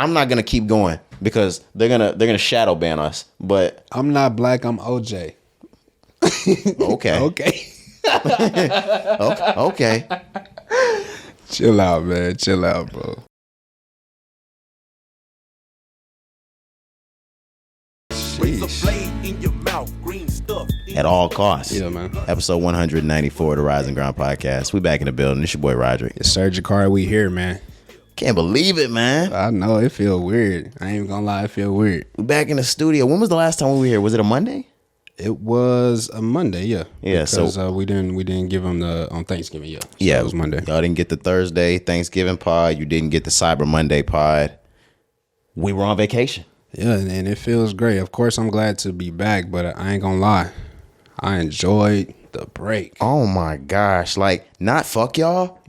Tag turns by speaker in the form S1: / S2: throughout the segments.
S1: I'm not gonna keep going because they're gonna shadow ban us. But
S2: I'm not black. I'm OJ.
S1: Okay.
S2: Okay.
S1: Okay.
S2: Chill out, man. Chill out, bro.
S1: At all costs.
S2: Yeah, man.
S1: Episode 194 of the Rise and Grind podcast. We back in the building. It's your boy Roderick.
S2: It's Serge Cari. We here, man.
S1: Can't believe it, man.
S2: I know it feel weird. I ain't even gonna lie, it feel weird.
S1: We back in the studio. When was the last time we were here? Was it a Monday?
S2: It was a Monday, yeah.
S1: Yeah,
S2: because,
S1: so
S2: we didn't give them on Thanksgiving, yeah. So
S1: yeah,
S2: it was Monday.
S1: Y'all didn't get the Thursday Thanksgiving pod. You didn't get the Cyber Monday pod. We were on vacation.
S2: Yeah, and it feels great. Of course, I'm glad to be back, but I ain't gonna lie, I enjoyed the break.
S1: Oh my gosh! Like, not fuck y'all,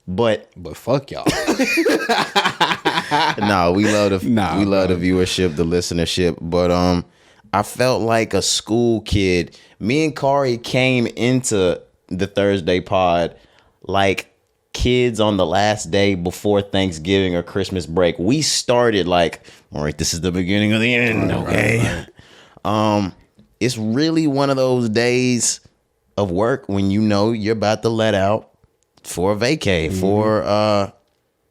S1: but
S2: fuck y'all.
S1: no, we love the the viewership, the listenership. But I felt like a school kid. Me and Cari came into the Thursday pod like kids on the last day before Thanksgiving or Christmas break. We started like, all right, this is the beginning of the end. Okay. Right. It's really one of those days of work when you know you're about to let out for a vacay, for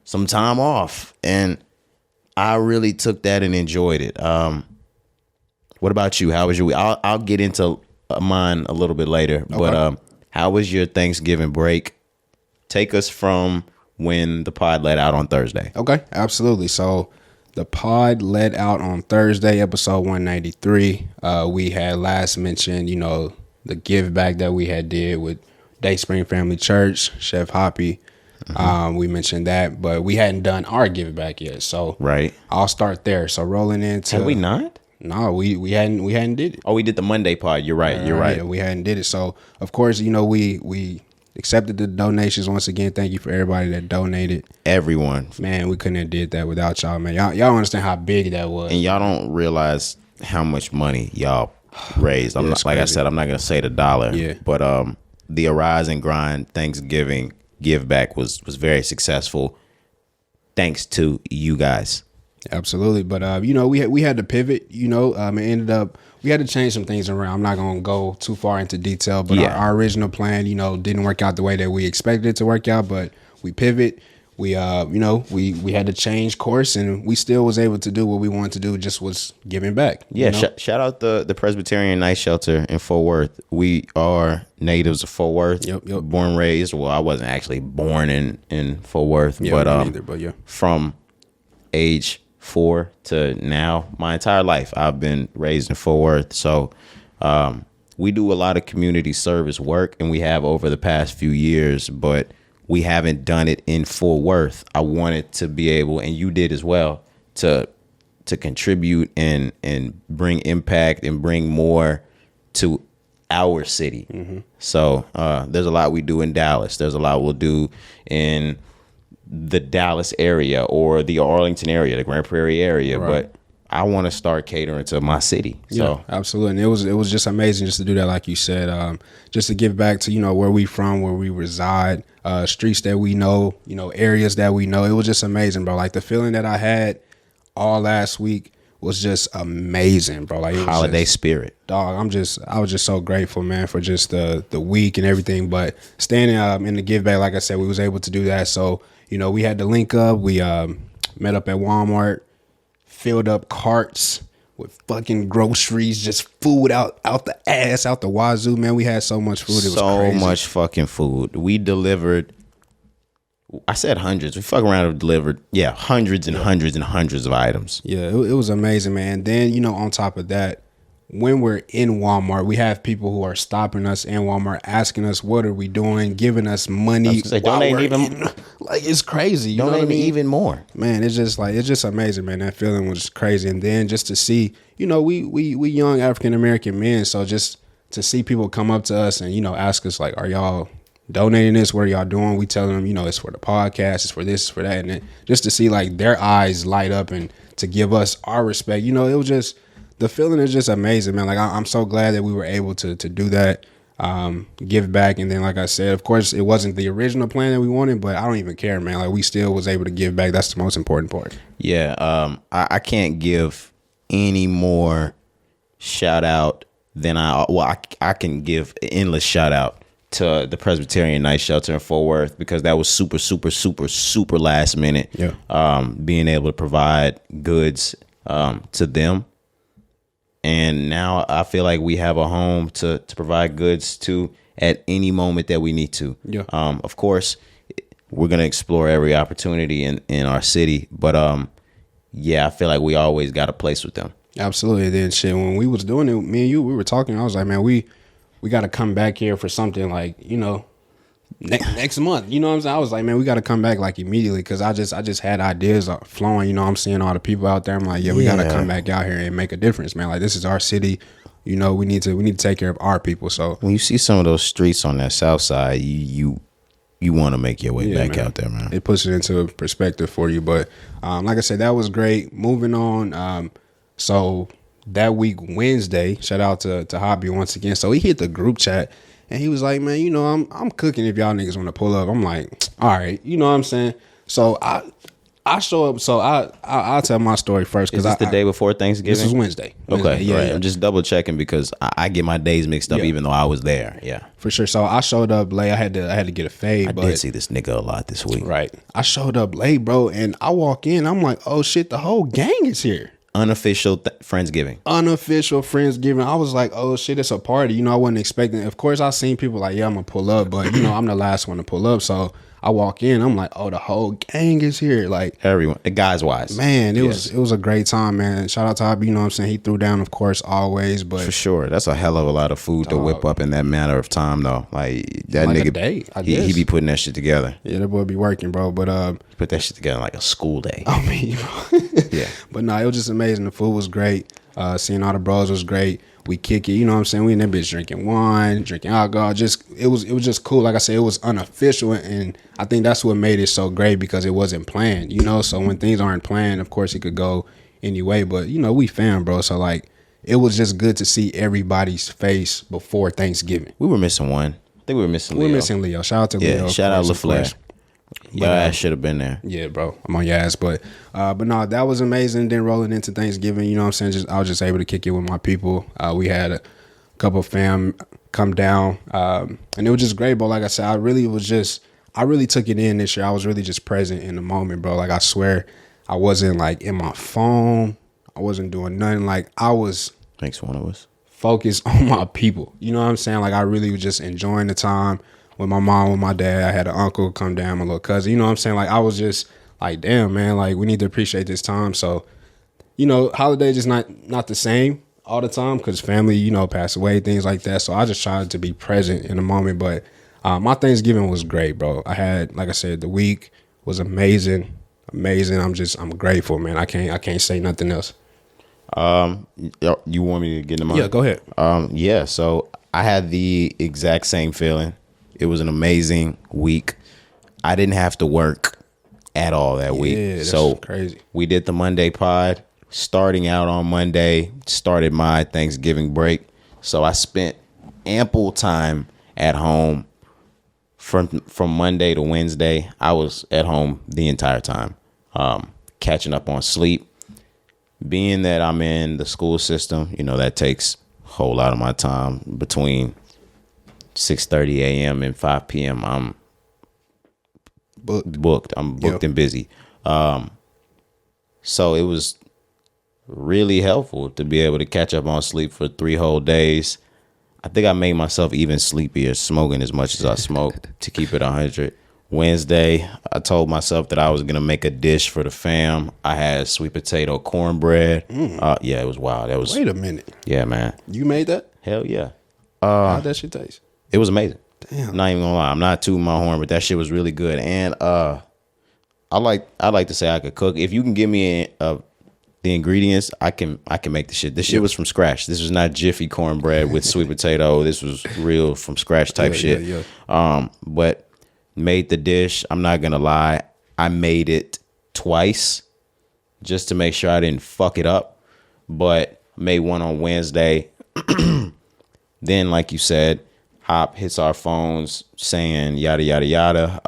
S1: some time off. And I really took that and enjoyed it. What about you? How was your week? I'll get into mine a little bit later. Okay. But how was your Thanksgiving break? Take us from when the pod let out on Thursday.
S2: Okay, absolutely. So the pod let out on Thursday, episode 193. We had last mentioned, the give back that we had did with Dayspring Family Church, Chef Hoppy. Mm-hmm. We mentioned that, but we hadn't done our give back yet. So right, I'll start there. So rolling into.
S1: Have we not?
S2: No, we hadn't did it.
S1: Oh, we did the Monday pod. You're right. You're right.
S2: Yeah, we hadn't did it. So of course, we accepted the donations once again. Thank you for everybody that donated.
S1: Everyone.
S2: Man, we couldn't have did that without y'all, man. Y'all understand how big that was.
S1: And y'all don't realize how much money y'all raised. I'm not, like I said, I'm not going to say the dollar. Yeah. But the Arise and Grind Thanksgiving give back was very successful thanks to you guys.
S2: Absolutely. But, we had to pivot, it ended up, we had to change some things around. I'm not going to go too far into detail, but our original plan, didn't work out the way that we expected it to work out, but we pivot. We, we had to change course, and we still was able to do what we wanted to do, just was giving back.
S1: Yeah. Shout out the Presbyterian Night Shelter in Fort Worth. We are natives of Fort Worth. Yep. Born and raised. Well, I wasn't actually born in Fort Worth, but from age 4 to now, my entire life I've been raised in Fort Worth. So we do a lot of community service work, and we have over the past few years, but we haven't done it in Fort Worth. I wanted to be able, and you did as well, to contribute and bring impact and bring more to our city. Mm-hmm. So there's a lot we do in Dallas. There's a lot we'll do in the Dallas area or the Arlington area, the Grand Prairie area, right. But I want to start catering to my city. So
S2: yeah, absolutely. And it was just amazing just to do that, like you said, just to give back to, where we from, where we reside, streets that we know, areas that we know. It was just amazing, bro. Like the feeling that I had all last week was just amazing, bro. Like it was
S1: holiday spirit.
S2: Dog, I was just so grateful, man, for just the week and everything. But standing in the give back, like I said, we was able to do that. So, we had to link up. We met up at Walmart, filled up carts with fucking groceries, just food out the ass, out the wazoo, man. We had so much food. It was crazy.
S1: So much fucking food. We delivered, I said hundreds. We fuck around and delivered, hundreds and hundreds and hundreds of items.
S2: Yeah, it was amazing, man. Then, on top of that, when we're in Walmart, we have people who are stopping us in Walmart, asking us, what are we doing, giving us money. Like, it's crazy. You know what I mean?
S1: Even more.
S2: Man, it's just amazing, man. That feeling was crazy. And then just to see, we young African-American men. So just to see people come up to us and, ask us, like, are y'all donating this? What are y'all doing? We tell them, it's for the podcast, it's for this, it's for that. And then just to see, like, their eyes light up and to give us our respect, it was just, the feeling is just amazing, man. Like, I'm so glad that we were able to do that. give back. And then, like I said, of course, it wasn't the original plan that we wanted, but I don't even care, man. Like, we still was able to give back. That's the most important part.
S1: Yeah. I can't give any more shout out than I can give an endless shout out to the Presbyterian Night Shelter in Fort Worth, because that was super, super, super, super last minute.
S2: Yeah.
S1: Being able to provide goods to them. And now I feel like we have a home to provide goods to at any moment that we need to.
S2: Yeah.
S1: Of course, we're going to explore every opportunity in our city. But yeah, I feel like we always got a place with them.
S2: Absolutely. Then shit, when we was doing it, me and you, we were talking. I was like, man, we got to come back here for something like, next month. You know what I'm saying? I was like, man, we got to come back like immediately, because I just had ideas flowing. I'm seeing all the people out there. I'm like, we got to come back out here and make a difference, man. Like, this is our city. We need to take care of our people. So
S1: when you see some of those streets on that south side, you want to make your way back out there, man.
S2: It puts it into perspective for you. But like I said, that was great. Moving on. So that week, Wednesday, shout out to Hobby once again. So he hit the group chat and he was like, man, I'm cooking if y'all niggas want to pull up. I'm like, all right, you know what I'm saying? So I show up. So I'll tell my story first.
S1: Is this the day before Thanksgiving?
S2: This was Wednesday.
S1: Okay,
S2: yeah,
S1: right.
S2: yeah.
S1: I'm just double checking because I get my days mixed up even though I was there. Yeah,
S2: for sure. So I showed up late. I had to get a fade.
S1: I did see this nigga a lot this week.
S2: Right. I showed up late, bro, and I walk in. I'm like, oh shit, the whole gang is here.
S1: Unofficial Friendsgiving.
S2: Unofficial Friendsgiving. I was like, oh shit, it's a party. I wasn't expecting. Of course, I seen people like, yeah, I'm gonna pull up, but I'm the last one to pull up. So I walk in, I'm like, oh, the whole gang is here. Like,
S1: everyone, guys wise.
S2: Man, it was a great time, man. Shout out to Hobby, what I'm saying? He threw down, of course, always, but
S1: for sure. That's a hell of a lot of food to whip up in that matter of time though. Like that
S2: like
S1: nigga,
S2: a day, I guess.
S1: He be putting that shit together.
S2: Yeah, that boy be working, bro. But
S1: put that shit together like a school day.
S2: I mean,
S1: yeah.
S2: But no, it was just amazing. The food was great. Seeing all the bros was great. We kick it, you know what I'm saying? We in that bitch drinking wine, drinking alcohol. It was just cool. Like I said, it was unofficial, and I think that's what made it so great, because it wasn't planned, So when things aren't planned, of course it could go any way. But we fam, bro. So like, it was just good to see everybody's face before Thanksgiving.
S1: We were missing one. I think we were missing Leo.
S2: We were missing Leo. Shout out to Leo.
S1: Yeah, shout out LaFleur. Your ass should have been there.
S2: Yeah, bro. I'm on your ass. But no, that was amazing. Then rolling into Thanksgiving, you know what I'm saying? I was just able to kick it with my people. We had a couple of fam come down. And it was just great, bro. Like I said, I really took it in this year. I was really just present in the moment, bro. Like, I swear I wasn't like in my phone. I wasn't doing nothing. Like, I was.
S1: Makes one of us.
S2: Focused on my people. You know what I'm saying? Like, I really was just enjoying the time with my mom, with my dad. I had an uncle come down, my little cousin. You know what I'm saying? Like, I was just like, damn, man, like, we need to appreciate this time. So, holidays is not the same all the time, because family, pass away, things like that. So I just tried to be present in the moment. But my Thanksgiving was great, bro. I had, like I said, the week was amazing. I'm grateful, man. I can't say nothing else.
S1: You want me to get in mind?
S2: Yeah, go ahead.
S1: Yeah. So I had the exact same feeling. It was an amazing week. I didn't have to work at all that week.
S2: That's
S1: so
S2: crazy.
S1: We did the Monday pod. Starting out on Monday, started my Thanksgiving break. So I spent ample time at home from Monday to Wednesday. I was at home the entire time, catching up on sleep. Being that I'm in the school system, that takes a whole lot of my time. Between 6:30 a.m. and 5 p.m. I'm booked. I'm booked and busy. So it was really helpful to be able to catch up on sleep for 3 whole days. I think I made myself even sleepier smoking as much as I smoked to keep it 100. Wednesday, I told myself that I was going to make a dish for the fam. I had sweet potato cornbread. Yeah, it was wild.
S2: Wait a minute.
S1: Yeah, man.
S2: You made that?
S1: Hell yeah.
S2: How'd that shit taste?
S1: It was amazing.
S2: Damn.
S1: I'm not even gonna lie. I'm not tooting my horn, but that shit was really good. And I like to say I could cook. If you can give me the ingredients, I can make the shit. This shit was from scratch. This was not Jiffy cornbread with sweet potato. This was real from scratch type shit. Yeah. But made the dish. I'm not gonna lie. I made it twice just to make sure I didn't fuck it up. But made one on Wednesday. Then, like you said, Hop hits our phones saying yada yada yada.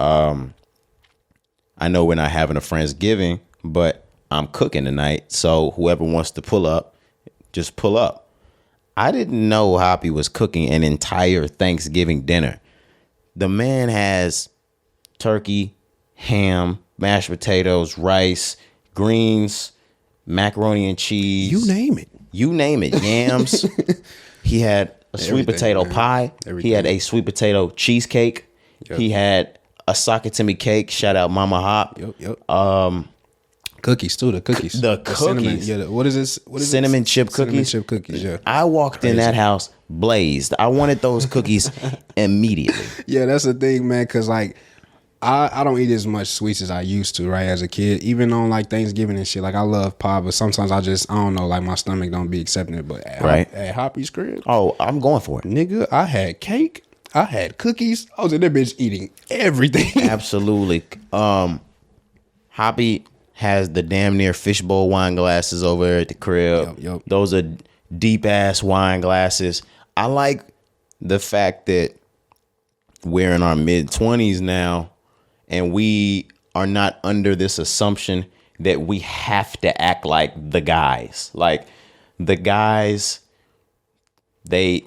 S1: I know we're not having a Friendsgiving, but I'm cooking tonight, so whoever wants to pull up, just pull up. I didn't know Hoppy was cooking an entire Thanksgiving dinner. The man has turkey, ham, mashed potatoes, rice, greens, macaroni and cheese.
S2: You name it.
S1: You name it. Yams. He had a sweet potato pie. He had a sweet potato cheesecake. Yep. He had a Sakatimi cake. Shout out Mama Hop.
S2: Yep. Cookies too. The cookies.
S1: The cookies.
S2: Cinnamon, what is this? What is
S1: cinnamon chip cookies?
S2: Cinnamon chip cookies. Yeah.
S1: I walked in that house blazed. I wanted those cookies immediately.
S2: Yeah, that's the thing, man. Cause like, I don't eat as much sweets as I used to, right? As a kid, even on like Thanksgiving and shit. Like I love pie, but sometimes I don't know. Like my stomach don't be accepting it. But at Hoppy's crib,
S1: oh, I'm going for it,
S2: nigga. I had cake. I had cookies. I was in that bitch eating everything.
S1: Absolutely. Hoppy has the damn near fishbowl wine glasses over there at the crib.
S2: Yep.
S1: Those are deep ass wine glasses. I like the fact that we're in our mid-20s now and we are not under this assumption that we have to act like the guys. Like the guys, the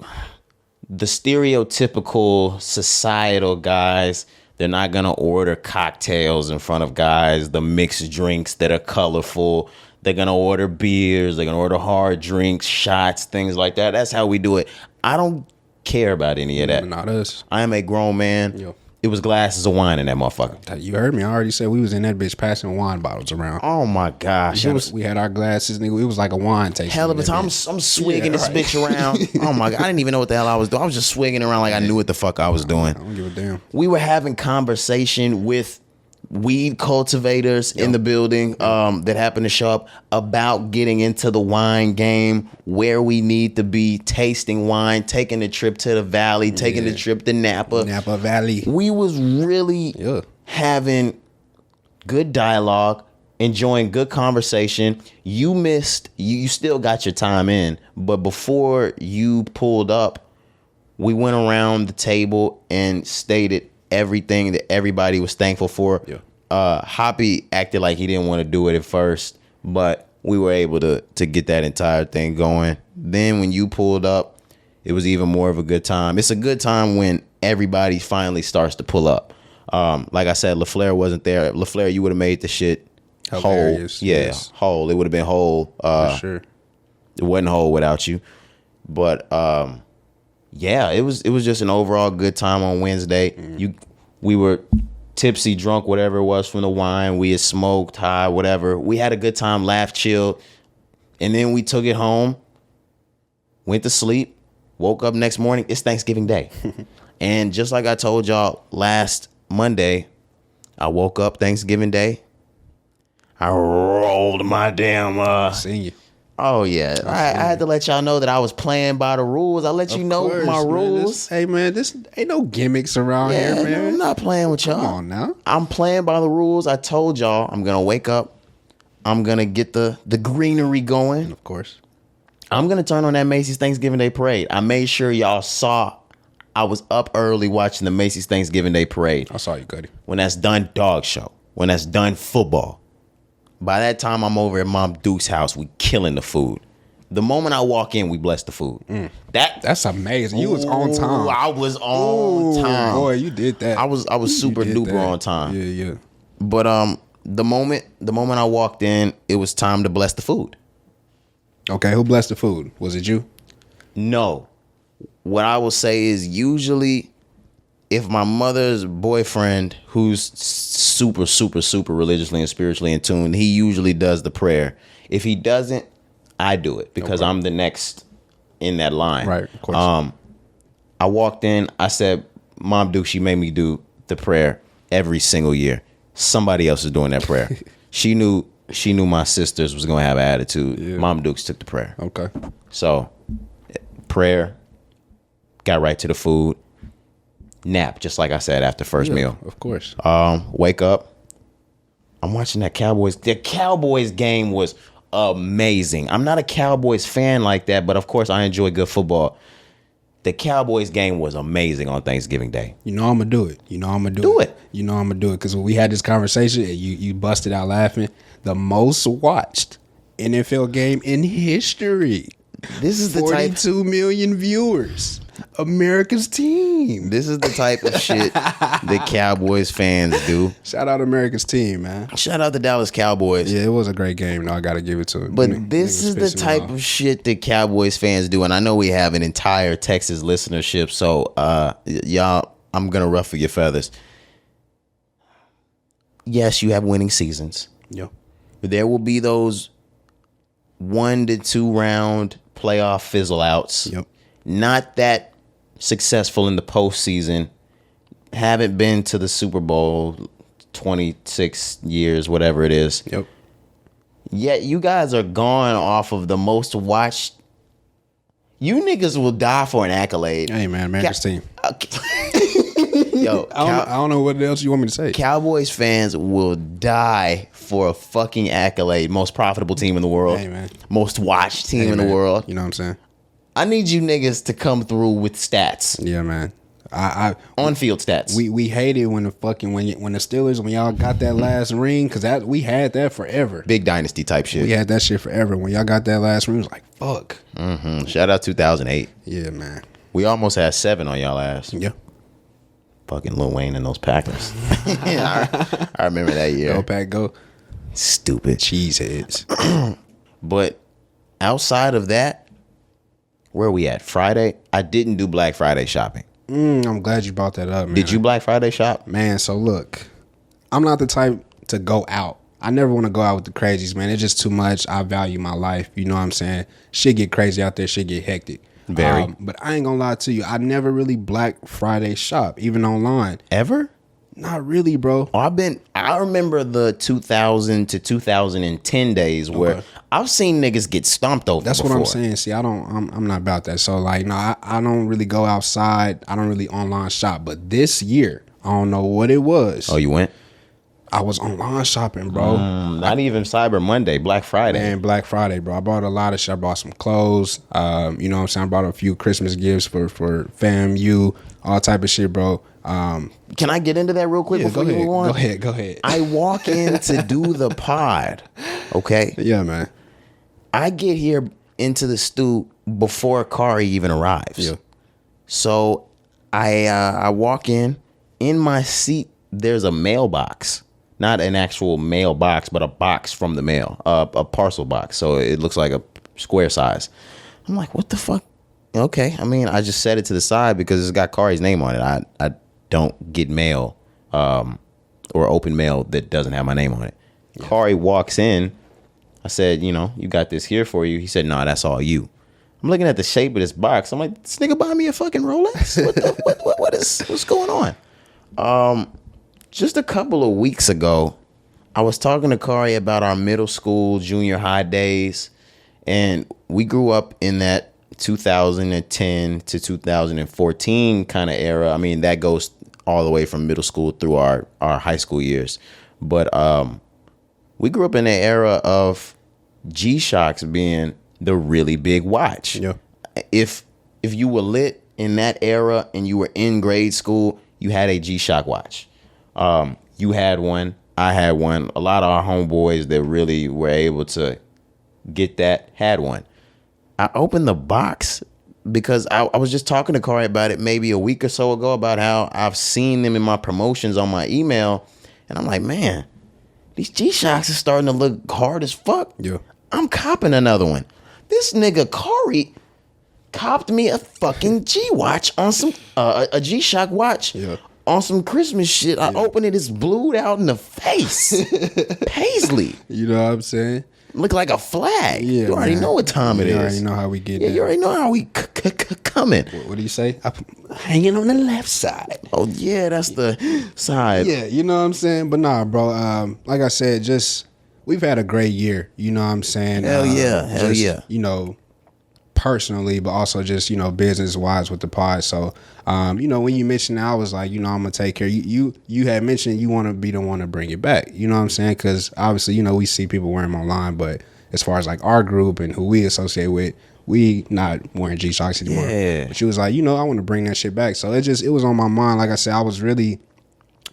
S1: stereotypical societal guys, they're not going to order cocktails in front of guys, the mixed drinks that are colorful. They're going to order beers. They're going to order hard drinks, shots, things like that. That's how we do it. I don't care about any of that.
S2: Not us.
S1: I am a grown man.
S2: Yo.
S1: It was glasses of wine in that motherfucker.
S2: You heard me. I already said we was in that bitch passing wine bottles around.
S1: Oh my gosh.
S2: We had our glasses, nigga. It was like a wine tasting.
S1: Hell of a time. I'm swigging this bitch around. Oh my God. I didn't even know what the hell I was doing. I was just swigging around like I knew what the fuck I was doing.
S2: I don't give a damn.
S1: We were having conversation with weed cultivators in the building that happened to show up about getting into the wine game, where we need to be tasting wine, taking the trip to the valley, taking the trip to Napa
S2: Valley.
S1: We was really having good dialogue, enjoying good conversation. You still got your time in, but before you pulled up, we went around the table and stated everything that everybody was thankful for. Hoppy acted like he didn't want to do it at first, but we were able to get that entire thing going. Then when you pulled up, it was even more of a good time. It's a good time when everybody finally starts to pull up. Like I said, LaFleur wasn't there. LaFleur, you would have made the shit
S2: hilarious.
S1: Whole. Yeah, whole. It would have been whole.
S2: For sure.
S1: It wasn't whole without you. But yeah, it was just an overall good time on Wednesday. We were tipsy, drunk, whatever it was from the wine. We had smoked, high, whatever. We had a good time, laughed, chilled. And then we took it home, went to sleep, woke up next morning. It's Thanksgiving Day. And just like I told y'all last Monday, I woke up Thanksgiving Day. I rolled my damn
S2: seen you.
S1: Oh yeah, I had to let y'all know that I was playing by the rules. I let you know my rules.
S2: Hey man, this ain't no gimmicks around here, man.
S1: No, I'm not playing with y'all.
S2: Come on now.
S1: I'm playing by the rules. I told y'all I'm gonna wake up. I'm gonna get the greenery going.
S2: Of course.
S1: I'm gonna turn on that Macy's Thanksgiving Day Parade. I made sure y'all saw. I was up early watching the Macy's Thanksgiving Day Parade.
S2: I saw you, Cuddy.
S1: When that's done, dog show. When that's done, football. By that time, I'm over at Mom Duke's house. We killing the food. The moment I walk in, we bless the food.
S2: That's amazing. You was on time.
S1: I was on time.
S2: Boy, you did that.
S1: I was super duper on time.
S2: Yeah.
S1: But the moment I walked in, it was time to bless the food.
S2: Okay, who blessed the food? Was it you?
S1: No. What I will say is usually if my mother's boyfriend, who's super, super, super religiously and spiritually in tune, he usually does the prayer. If he doesn't, I do it because I'm the next in that line.
S2: Right, of course.
S1: I walked in, I said, Mom Duke, she made me do the prayer every single year. Somebody else is doing that prayer. She knew my sisters was going to have an attitude. Yeah. Mom Dukes took the prayer.
S2: Okay.
S1: So, prayer, got right to the food. Nap, just like I said, after first meal.
S2: Of course.
S1: Wake up. I'm watching that Cowboys. The Cowboys game was amazing. I'm not a Cowboys fan like that, but of course I enjoy good football. the Cowboys game was amazing on Thanksgiving Day.
S2: You know I'm gonna do it. You know I'm gonna do it. You know I'm gonna do it because when we had this conversation, you busted out laughing. The most watched NFL game in history.
S1: This is the
S2: 42 million viewers. America's team.
S1: This is the type of shit that Cowboys fans do.
S2: Shout out America's team, man.
S1: Shout out the Dallas Cowboys.
S2: Yeah, it was a great game. No, I got to give it to him.
S1: But this is the type of shit that Cowboys fans do. And I know we have an entire Texas listenership. So, y'all, I'm going to ruffle your feathers. Yes, you have winning seasons.
S2: Yeah.
S1: There will be those 1 to 2 round playoff fizzle outs.
S2: Yep.
S1: Not that successful in the postseason. Haven't been to the Super Bowl 26 years, whatever it is.
S2: Yep.
S1: Yet you guys are gone off of the most watched. You niggas will die for an accolade.
S2: Hey, man, America's team.
S1: Yo,
S2: I don't know what else you want me to say.
S1: Cowboys fans will die for a fucking accolade. Most profitable team in the world.
S2: Hey, man.
S1: Most watched team in the world.
S2: You know what I'm saying?
S1: I need you niggas to come through with stats.
S2: Yeah, man.
S1: On field stats.
S2: We hated when the fucking when the Steelers, when y'all got that last ring, because that we had that forever.
S1: Big dynasty type shit.
S2: We had that shit forever. When y'all got that last ring, it was like fuck.
S1: Mm-hmm. Shout out 2008.
S2: Yeah, man.
S1: We almost had 7 on y'all ass.
S2: Yeah.
S1: Fucking Lil Wayne and those Packers. I remember that year.
S2: Go Pack, go.
S1: Stupid
S2: cheeseheads.
S1: But outside of that, where are we at? Friday? I didn't do Black Friday shopping.
S2: I'm glad you brought that up, man.
S1: Did you Black Friday shop?
S2: Man, so look, I'm not the type to go out. I never want to go out with the crazies, man. It's just too much. I value my life. You know what I'm saying? Shit get crazy out there. Shit get hectic.
S1: Very.
S2: But I ain't gonna lie to you. I never really Black Friday shop, even online.
S1: Ever?
S2: Not really, bro.
S1: I remember the 2000 to 2010 days where I've seen niggas get stomped over.
S2: That's
S1: before.
S2: what I'm saying. See, I'm not about that. So like, no, I don't really go outside. I don't really online shop. But this year, I don't know what it was.
S1: Oh, you went?
S2: I was online shopping, bro.
S1: Not even Cyber Monday, Black Friday.
S2: Man, Black Friday, bro. I bought a lot of shit. I bought some clothes. You know what I'm saying? I bought a few Christmas gifts for fam, you, all type of shit, bro.
S1: Can I get into that real quick before you move on?
S2: Go ahead.
S1: I walk in to do the pod, okay?
S2: Yeah, man.
S1: I get here into the stew before Cari even arrives.
S2: Yeah.
S1: So I walk in my seat, there's a mailbox. Not an actual mailbox, but a box from the mail, a parcel box. So it looks like a square size. I'm like, what the fuck? Okay. I mean, I just set it to the side because it's got Cari's name on it. I don't get mail or open mail that doesn't have my name on it. Yeah. Cari walks in. I said, you got this here for you. He said, no, that's all you. I'm looking at the shape of this box. I'm like, this nigga buy me a fucking Rolex? What's going on? Just a couple of weeks ago, I was talking to Cari about our middle school, junior high days, and we grew up in that 2010 to 2014 kind of era. I mean, that goes all the way from middle school through our high school years. But we grew up in an era of G-Shocks being the really big watch.
S2: Yeah.
S1: If you were lit in that era and you were in grade school, you had a G-Shock watch. You had one, I had one. A lot of our homeboys that really were able to get that had one. I opened the box because I was just talking to Cari about it maybe a week or so ago about how I've seen them in my promotions on my email. And I'm like, man, these G-Shocks are starting to look hard as fuck.
S2: Yeah.
S1: I'm copping another one. This nigga Cari copped me a fucking G-Watch on some, a G-Shock watch.
S2: Yeah.
S1: On some Christmas shit. I open it, it's blued out in the face. Paisley.
S2: You know what I'm saying?
S1: Look like a flag.
S2: Yeah,
S1: you already know what time it is.
S2: You already know how we get
S1: you already know how we coming.
S2: What do you say? Hanging on the left side.
S1: Oh, yeah, that's the side.
S2: Yeah, you know what I'm saying? But nah, bro, like I said, just we've had a great year. You know what I'm saying?
S1: Hell yeah.
S2: You know, personally, but also just, business wise with the pod. So, when you mentioned that, I was like, I'm going to take care. You had mentioned you want to be the one to bring it back. You know what I'm saying? Because obviously, we see people wearing them online, but as far as like our group and who we associate with, we not wearing G-Shocks anymore.
S1: Yeah.
S2: But she was like, you know, I want to bring that shit back. So it was on my mind. Like I said, I was really,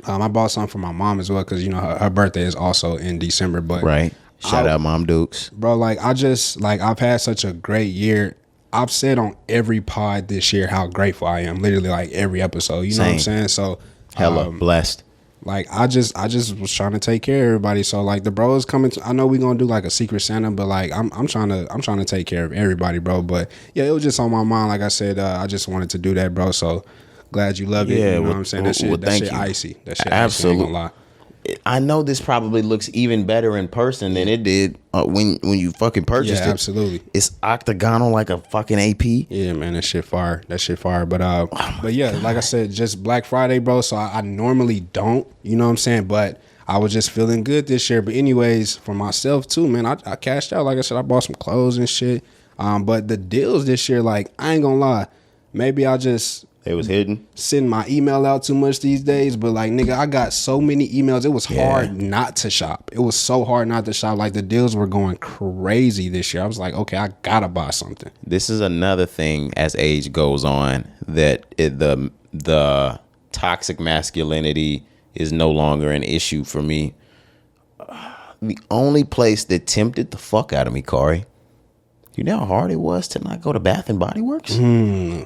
S2: I bought something for my mom as well because, you know, her birthday is also in December. But
S1: right. Shout out Mom Dukes.
S2: Bro, like, I've had such a great year. I've said on every pod this year how grateful I am. Literally, like, every episode. You know what I'm saying? So,
S1: hella blessed.
S2: Like, I just was trying to take care of everybody. So, like, the bros coming I know we're gonna do like a Secret Santa, but like I'm trying to take care of everybody, bro. But yeah, it was just on my mind. Like I said, I just wanted to do that, bro. So glad you love it. You know what I'm saying? That shit icy. That shit absolutely. Icy, I ain't gonna lie.
S1: I know this probably looks even better in person than it did when you fucking purchased it.
S2: Yeah, absolutely.
S1: It's octagonal like a fucking AP.
S2: Yeah, man, that shit fire. But yeah, like I said, just Black Friday, bro. So I normally don't, you know what I'm saying? But I was just feeling good this year. But anyways, for myself too, man, I cashed out. Like I said, I bought some clothes and shit. But the deals this year, like, I ain't gonna lie, maybe
S1: it was hidden.
S2: Send my email out too much these days, but like, nigga, I got so many emails. It was hard not to shop. It was so hard not to shop. Like, the deals were going crazy this year. I was like, okay, I gotta buy something.
S1: This is another thing as age goes on that the toxic masculinity is no longer an issue for me. The only place that tempted the fuck out of me, Cari. You know how hard it was to not go to Bath and Body Works?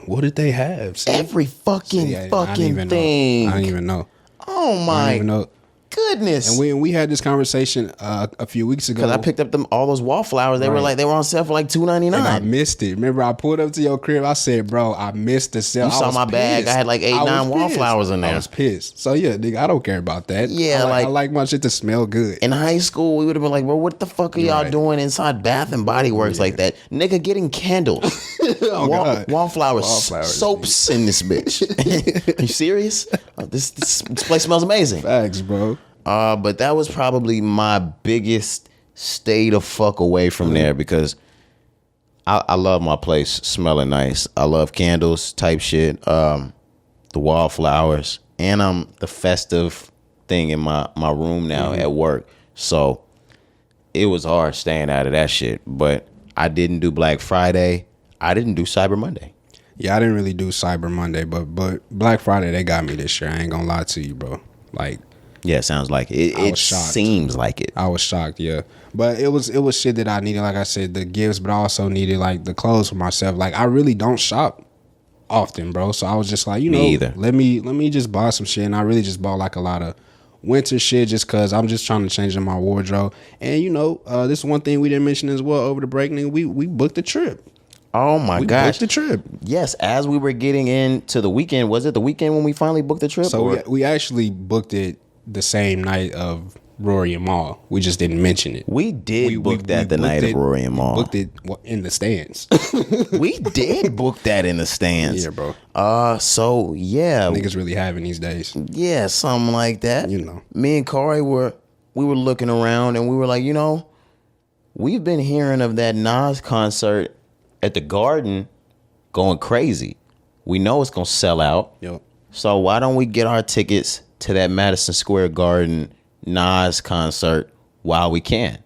S2: What did they have?
S1: Every fucking thing.
S2: I didn't even know.
S1: Oh my goodness!
S2: And we had this conversation a few weeks ago
S1: because I picked up all those wallflowers. They were on sale for like $2.99.
S2: And I missed it. Remember, I pulled up to your crib. I said, "Bro, I missed the sale."
S1: You saw my bag. I had like 8-9 wallflowers in there.
S2: I was pissed. So yeah, nigga, I don't care about that.
S1: Yeah,
S2: I like my shit to smell good.
S1: In high school, we would have been like, "Bro, what the fuck are y'all doing inside Bath and Body Works like that, nigga? Getting candles, wallflowers, soaps in this bitch. Are you serious? This place smells amazing.
S2: Facts, bro.
S1: But that was probably my biggest stay the fuck away from there because I love my place smelling nice. I love candles type shit, the wallflowers, and the festive thing in my room now at work. So it was hard staying out of that shit. But I didn't do Black Friday. I didn't do Cyber Monday.
S2: Yeah, I didn't really do Cyber Monday, but Black Friday, they got me this year. I ain't gonna lie to you, bro. Like,
S1: yeah, it sounds like it. It seems like it.
S2: I was shocked, yeah. But it was shit that I needed, like I said, the gifts, but I also needed like the clothes for myself. Like, I really don't shop often, bro. So I was just like,
S1: me either.
S2: Let me just buy some shit. And I really just bought like a lot of winter shit just cause I'm just trying to change in my wardrobe. And this is one thing we didn't mention as well over the break, nigga. We booked a trip.
S1: Oh my gosh.
S2: We booked the trip.
S1: Yes, as we were getting into the weekend. Was it the weekend when we finally booked the trip?
S2: So we actually booked it the same night of Rory and Maul. We just didn't mention it.
S1: We did book that the night of Rory and Maul.
S2: We booked it in the stands.
S1: We did book that in the stands.
S2: Yeah, bro.
S1: So yeah.
S2: Niggas really having these days.
S1: Yeah, something like that. Me and Cari were looking around and we were like, we've been hearing of that Nas concert at the Garden going crazy. We know it's gonna sell out.
S2: Yep.
S1: So why don't we get our tickets to that Madison Square Garden Nas concert while we can?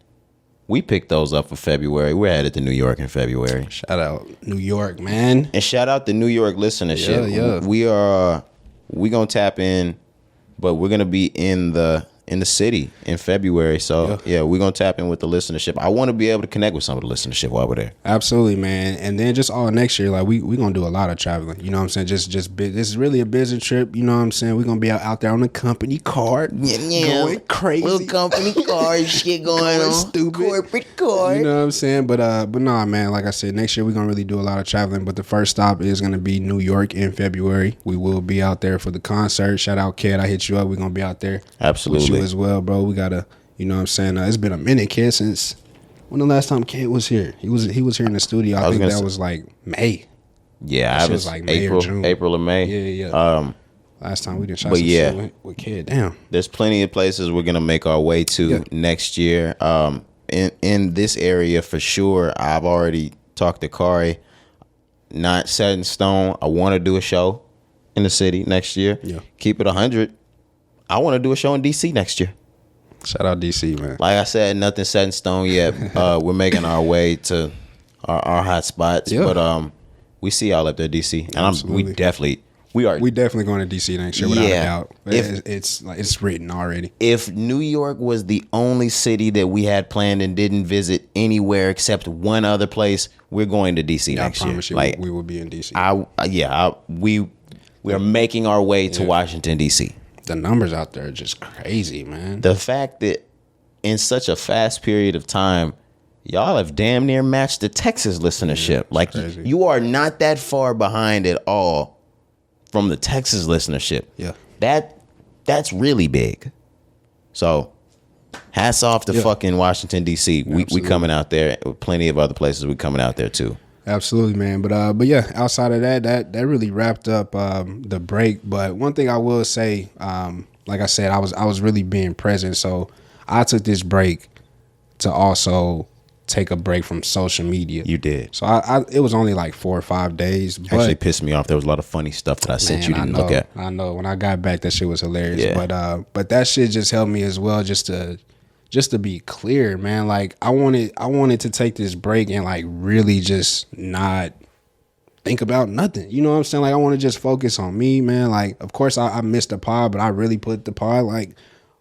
S1: We picked those up for February. We're headed to New York in February.
S2: Shout out New York, man.
S1: And shout out the New York listenership.
S2: Yeah.
S1: We gonna tap in, but we're gonna be in the city in February. So yeah, we're gonna tap in with the listenership. I want to be able to connect with some of the listenership while we're there.
S2: Absolutely, man. And then just all next year, like we gonna do a lot of traveling. You know what I'm saying? Just this is really a business trip. You know what I'm saying? We're gonna be out there on the company card.
S1: Yeah.
S2: Going crazy.
S1: Little company card shit going on.
S2: Stupid.
S1: Corporate card.
S2: You know what I'm saying? But nah, man, like I said, next year we're gonna really do a lot of traveling. But the first stop is gonna be New York in February. We will be out there for the concert. Shout out Ked, I hit you up. We're gonna be out there.
S1: Absolutely.
S2: With you as well, bro. We gotta, you know what I'm saying? It's been a minute, Ked, since when the last time Ked was here. He was here in the studio. I think that was like May.
S1: Yeah, I was like May or June. April or May.
S2: Yeah. Last time we did shot some shit with Ked. Damn.
S1: There's plenty of places we're gonna make our way to next year. In this area for sure. I've already talked to Cari. Not set in stone. I want to do a show in the city next year.
S2: Yeah.
S1: Keep it 100. I want to do a show in DC next year.
S2: Shout out DC, man.
S1: Like I said, nothing set in stone yet. We're making our way to our hot spots. Yeah. But we see y'all up there, DC, and we definitely
S2: going to DC next year without a doubt. It's written already.
S1: If New York was the only city that we had planned and didn't visit anywhere except one other place, we're going to DC next year. I promise
S2: you, we will be in DC.
S1: We are making our way to Washington DC.
S2: The numbers out there are just crazy, man.
S1: The fact that in such a fast period of time, y'all have damn near matched the Texas listenership. Like, you are not that far behind at all from the Texas listenership.
S2: Yeah.
S1: That's really big. So, hats off to fucking Washington, D.C. We coming out there. Plenty of other places we coming out there, too.
S2: Absolutely, man. But yeah, outside of that really wrapped up the break. But one thing I will say, like I said, I was really being present. So, I took this break to also take a break from social media.
S1: You did.
S2: So it was only like 4 or 5 days. But
S1: actually pissed me off. There was a lot of funny stuff that I sent you didn't look at.
S2: I know. When I got back, that shit was hilarious. Yeah. But that shit just helped me as well, just to be clear, man. Like I wanted to take this break and like really just not think about nothing. You know what I'm saying? Like I want to just focus on me, man. Like of course I missed the pod, but I really put the pod like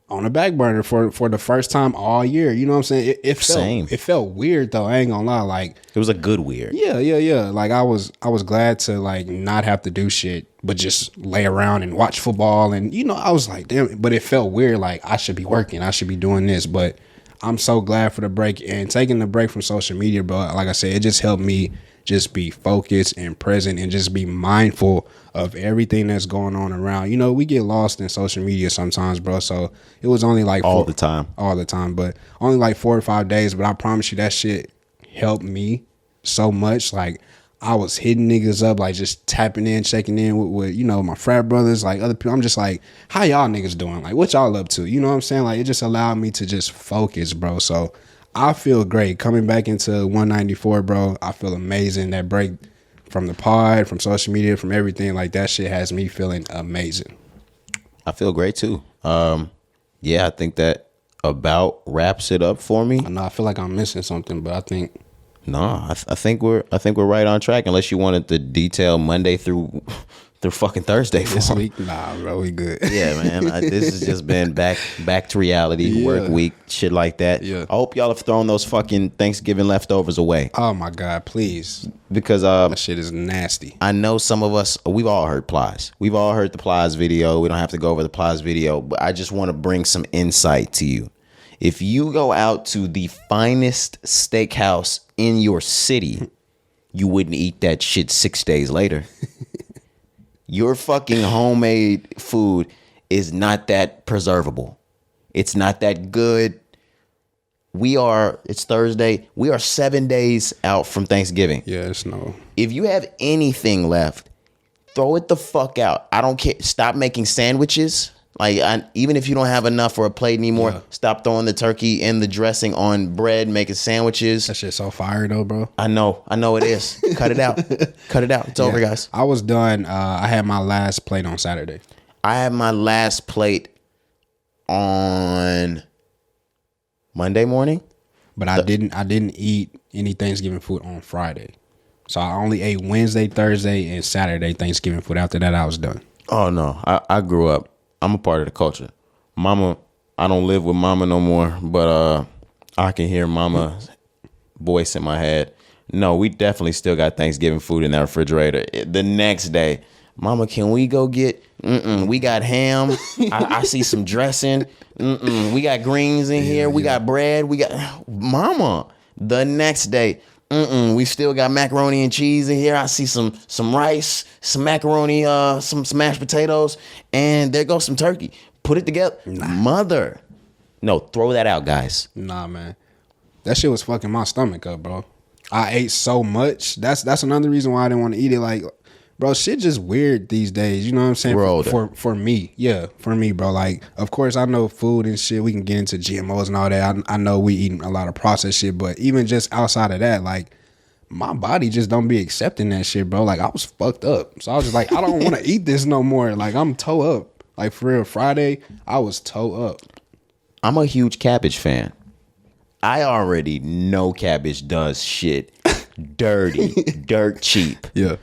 S2: on the back burner for the first time all year. You know what I'm saying? It felt weird though. I ain't gonna lie. Like
S1: it was a good weird.
S2: Yeah. Like I was glad to like not have to do shit, but just lay around and watch football. And you know, I was like, damn. But it felt weird. Like I should be working. I should be doing this. But I'm so glad for the break and taking the break from social media, bro. Like I said, it just helped me just be focused and present and just be mindful of everything that's going on around. You know, we get lost in social media sometimes, bro. So it was only like
S1: all the time,
S2: but only like 4 or 5 days. But I promise you that shit helped me so much. Like I was hitting niggas up, like just tapping in, checking in with you know, my frat brothers, like other people. I'm just like, how y'all niggas doing? Like what y'all up to? You know what I'm saying? Like it just allowed me to just focus, bro. So I feel great coming back into 194, bro. I feel amazing. That break from the pod, from social media, from everything, like that shit has me feeling amazing.
S1: I feel great too. Yeah, I think that about wraps it up for me.
S2: I know I feel like I'm missing something, but I think
S1: I think we're right on track. Unless you wanted to detail Monday through fucking Thursday
S2: this week. Nah, bro, we good.
S1: Yeah, man. This has just been back to reality, work week, shit like that.
S2: Yeah.
S1: I hope y'all have thrown those fucking Thanksgiving leftovers away.
S2: Oh my God, please.
S1: Because
S2: that shit is nasty.
S1: I know some of us, we've all heard Plies. We've all heard the Plies video. We don't have to go over the Plies video, but I just want to bring some insight to you. If you go out to the finest steakhouse in your city, you wouldn't eat that shit 6 days later. Your fucking homemade food is not that preservable. It's not that good. It's Thursday. We are 7 days out from Thanksgiving.
S2: Yes, no.
S1: If you have anything left, throw it the fuck out. I don't care. Stop making sandwiches. Like, even if you don't have enough for a plate anymore, stop throwing the turkey and the dressing on bread, making sandwiches.
S2: That shit's so fire though, bro.
S1: I know it is. Cut it out. It's over, guys.
S2: I was done. I had my last plate on Saturday.
S1: I had my last plate on Monday morning.
S2: But I didn't eat any Thanksgiving food on Friday. So I only ate Wednesday, Thursday, and Saturday Thanksgiving food. After that, I was done.
S1: Oh, no. I grew up. I'm a part of the culture. Mama, I don't live with mama no more, but I can hear mama's voice in my head. No, we definitely still got Thanksgiving food in that refrigerator. The next day, mama, can we go get, we got ham. I see some dressing. We got greens in here. We got bread. We got, mama, the next day, we still got macaroni and cheese in here. I see some rice, some macaroni, some mashed potatoes, and there goes some turkey. Put it together. Nah. Mother. No, throw that out, guys.
S2: Nah, man. That shit was fucking my stomach up, bro. I ate so much. That's another reason why I didn't want to eat it. Like, bro, shit just weird these days. You know what I'm saying?
S1: We're older.
S2: For me. Yeah, for me, bro. Like, of course, I know food and shit. We can get into GMOs and all that. I know we eating a lot of processed shit. But even just outside of that, like, my body just don't be accepting that shit, bro. Like, I was fucked up. So I was just like, I don't want to eat this no more. Like, I'm toe up. Like, for real, Friday, I was toe up.
S1: I'm a huge cabbage fan. I already know cabbage does shit dirty, dirt cheap.
S2: Yeah.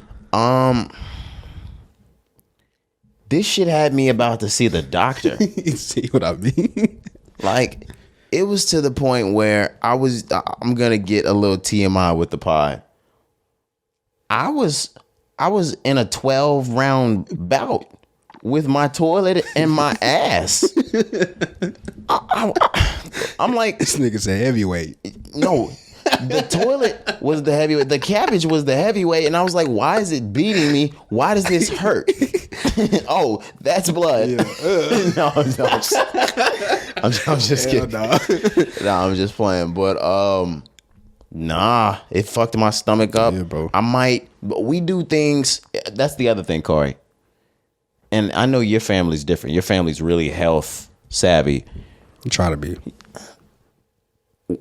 S1: This shit had me about to see the doctor.
S2: See what I mean?
S1: Like, it was to the point where I'm gonna get a little TMI with the pod. I was in a 12-round bout with my toilet and my ass. I'm like,
S2: this nigga's a heavyweight.
S1: No, the toilet was the heavyweight. The cabbage was the heavyweight, and I was like, why is it beating me? Why does this hurt? Oh, that's blood. Yeah. No, I'm just kidding. No, I'm just playing. But nah, it fucked my stomach up.
S2: Yeah, bro.
S1: But we do things. That's the other thing, Corey. And I know your family's different. Your family's really health savvy.
S2: I try to be.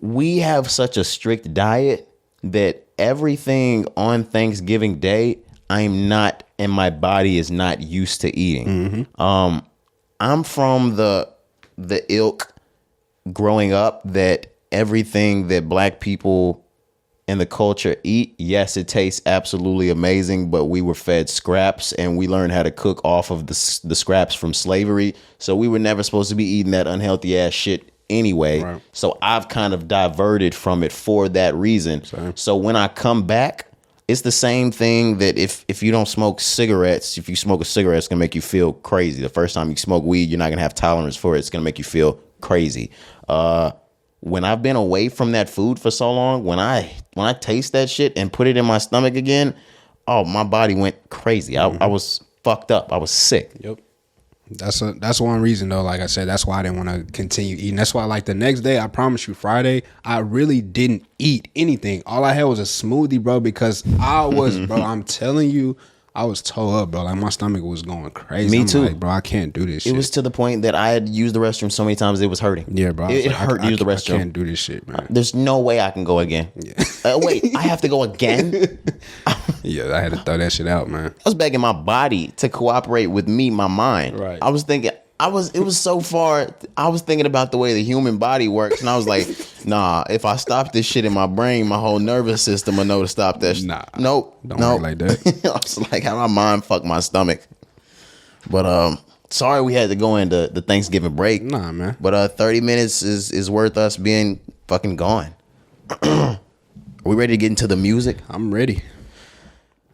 S1: We have such a strict diet that everything on Thanksgiving Day, I'm not, and my body is not used to eating. Mm-hmm. I'm from the ilk growing up that everything that black people in the culture eat, yes, it tastes absolutely amazing, but we were fed scraps and we learned how to cook off of the scraps from slavery. So we were never supposed to be eating that unhealthy ass shit anyway. Right. So I've kind of diverted from it for that reason. Same. So when I come back, it's the same thing that if you don't smoke cigarettes, if you smoke a cigarette, it's gonna make you feel crazy. The first time you smoke weed, you're not gonna have tolerance for it. It's gonna make you feel crazy. When I've been away from that food for so long, when I taste that shit and put it in my stomach again, oh, my body went crazy. I was fucked up. I was sick.
S2: Yep. That's one reason though. Like I said, that's why I didn't want to continue eating. That's why, like, the next day, I promise you, Friday, I really didn't eat anything. All I had was a smoothie, bro, because I was, bro, I'm telling you, I was tore up, bro. Like, my stomach was going crazy.
S1: Me too.
S2: Like, bro, I can't do this shit.
S1: It was to the point that I had used the restroom so many times it was hurting.
S2: Yeah, bro.
S1: It hurt to use the restroom.
S2: I can't do this shit, man.
S1: There's no way I can go again. Yeah. Wait, I have to go again?
S2: Yeah, I had to throw that shit out, man.
S1: I was begging my body to cooperate with me, my mind.
S2: Right.
S1: I was thinking, it was so far, I was thinking about the way the human body works, and I was like, nah, if I stop this shit in my brain, my whole nervous system will know to stop that.
S2: Nah.
S1: Nope.
S2: Don't work like that.
S1: I was like, how my mind fuck my stomach. But sorry we had to go into the Thanksgiving break.
S2: Nah, man.
S1: But 30 minutes is worth us being fucking gone. Are we ready to get into the music?
S2: I'm ready.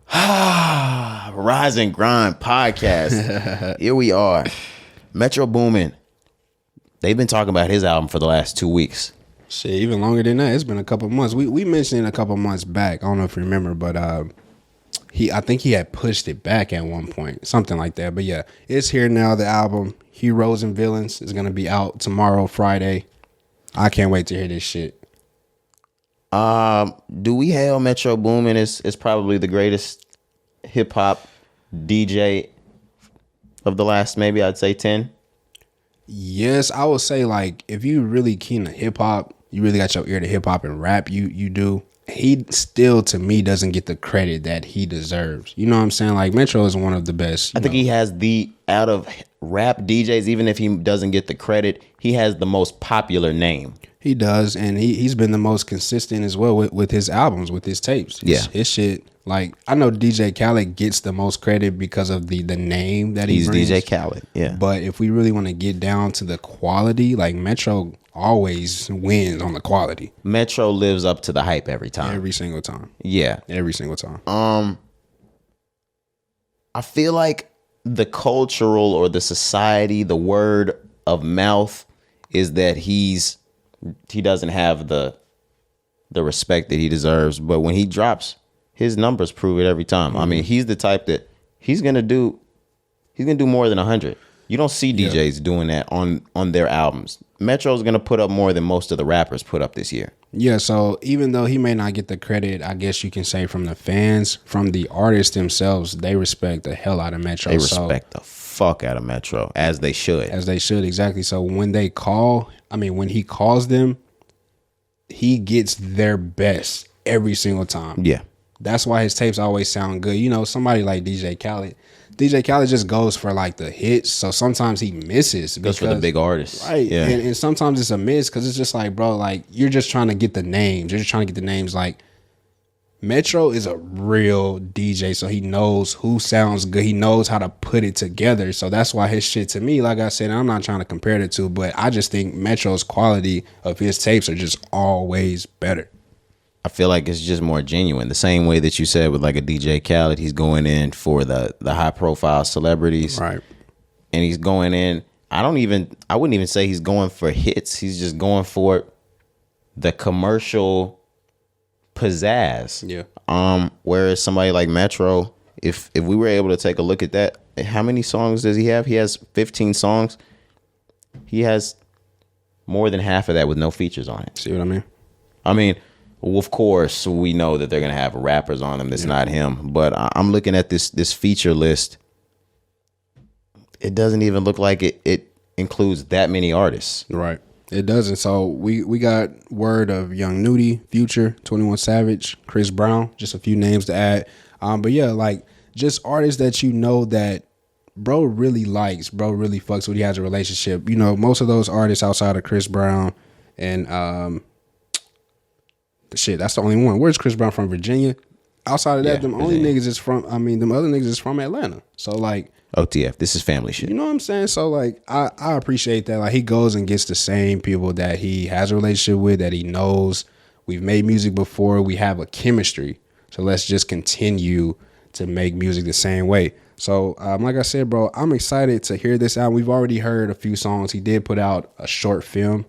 S1: Rise and Grind podcast. Here we are. Metro Boomin. They've been talking about his album for the last 2 weeks.
S2: Shit, even longer than that. It's been a couple months. We mentioned it a couple months back. I don't know if you remember, but I think he had pushed it back at one point, something like that. But yeah, it's here now. The album Heroes and Villains is gonna be out tomorrow, Friday. I can't wait to hear this shit.
S1: Do we hail Metro Boomin is probably the greatest hip hop DJ of the last, maybe I'd say 10?
S2: Yes, I would say, like, if you really keen to hip hop, you really got your ear to hip hop and rap, you do. He still, to me, doesn't get the credit that he deserves. You know what I'm saying? Like, Metro is one of the best.
S1: I think he has out of rap DJs, even if he doesn't get the credit, he has the most popular name.
S2: He does, and he's been the most consistent as well with his albums, with his tapes. His shit. Like, I know DJ Khaled gets the most credit because of the name that he brings.
S1: He's DJ Khaled, yeah.
S2: But if we really want to get down to the quality, like, Metro always wins on the quality.
S1: Metro lives up to the hype every time.
S2: Every single time.
S1: Yeah.
S2: Every single time.
S1: I feel like the cultural or the society, the word of mouth is that he doesn't have the respect that he deserves. But when he drops, his numbers prove it every time. Mm-hmm. I mean, he's the type that he's gonna do more than 100. You don't see DJs doing that on their albums. Metro's gonna put up more than most of the rappers put up this year.
S2: Yeah, so even though he may not get the credit, I guess you can say from the fans, from the artists themselves, they respect the hell out of Metro.
S1: They respect the fuck out of Metro, as they should.
S2: As they should, exactly. So when he calls them, he gets their best every single time.
S1: Yeah.
S2: That's why his tapes always sound good. You know, somebody like DJ Khaled. DJ Khaled just goes for, like, the hits, so sometimes he misses.
S1: Goes for the big artists.
S2: Right,
S1: yeah.
S2: And sometimes it's a miss because it's just like, bro, like, you're just trying to get the names. You're just trying to get the names. Like, Metro is a real DJ, so he knows who sounds good. He knows how to put it together. So that's why his shit, to me, like I said, I'm not trying to compare the two, but I just think Metro's quality of his tapes are just always better.
S1: I feel like it's just more genuine. The same way that you said with like a DJ Khaled, he's going in for the high profile celebrities.
S2: Right.
S1: And he's going in, I wouldn't even say he's going for hits. He's just going for the commercial pizzazz.
S2: Yeah.
S1: Whereas somebody like Metro, if we were able to take a look at that, how many songs does he have? He has 15 songs. He has more than half of that with no features on it.
S2: See what I mean?
S1: I mean, well, of course, we know that they're gonna have rappers on them. That's not him. But I'm looking at this feature list. It doesn't even look like it includes that many artists.
S2: Right. It doesn't. So we got word of Young Nudie, Future, 21 Savage, Chris Brown, just a few names to add. But yeah, like just artists that you know that bro really likes, bro really fucks with, he has a relationship. You know, most of those artists outside of Chris Brown and that's the only one. Where's Chris Brown from? Virginia? Outside of that, them Virginia. Only niggas is from, them other niggas is from Atlanta. So like
S1: OTF, this is family shit.
S2: You know what I'm saying? So like I appreciate that. Like he goes and gets the same people that he has a relationship with, that he knows. We've made music before. We have a chemistry. So let's just continue to make music the same way. So like I said, bro, I'm excited to hear this out. We've already heard a few songs. He did put out a short film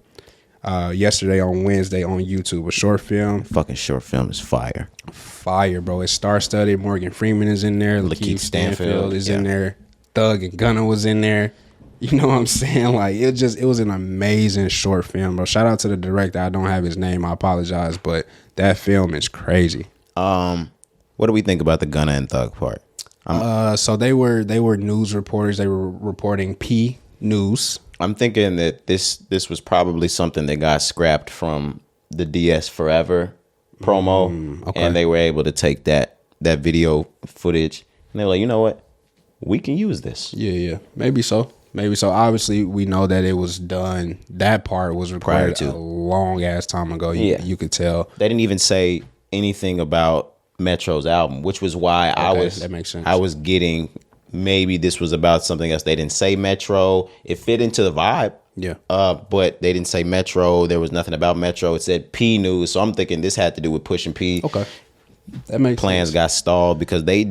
S2: yesterday on Wednesday on YouTube. A short film.
S1: Fucking short film is fire.
S2: Fire, bro. It's star-studded. Morgan Freeman is in there. Lakeith Stanfield is in there. Thug and Gunna was in there. You know what I'm saying? Like it was an amazing short film, bro. Shout out to the director. I don't have his name. I apologize, but that film is crazy.
S1: What do we think about the Gunna and Thug part?
S2: So they were news reporters. They were reporting P News.
S1: I'm thinking that this was probably something that got scrapped from the DS Forever promo,
S2: okay.
S1: And they were able to take that video footage, and they were like, you know what? We can use this.
S2: Yeah. Maybe so. Obviously, we know that it was done. That part was recorded a long ass time ago. You could tell.
S1: They didn't even say anything about Metro's album, which was why
S2: that makes sense.
S1: I was getting maybe this was about something else. They didn't say Metro. It fit into the vibe.
S2: Yeah.
S1: But they didn't say Metro. There was nothing about Metro. It said P News. So I'm thinking this had to do with Push and P.
S2: Okay. That makes
S1: plans
S2: sense.
S1: Got stalled because they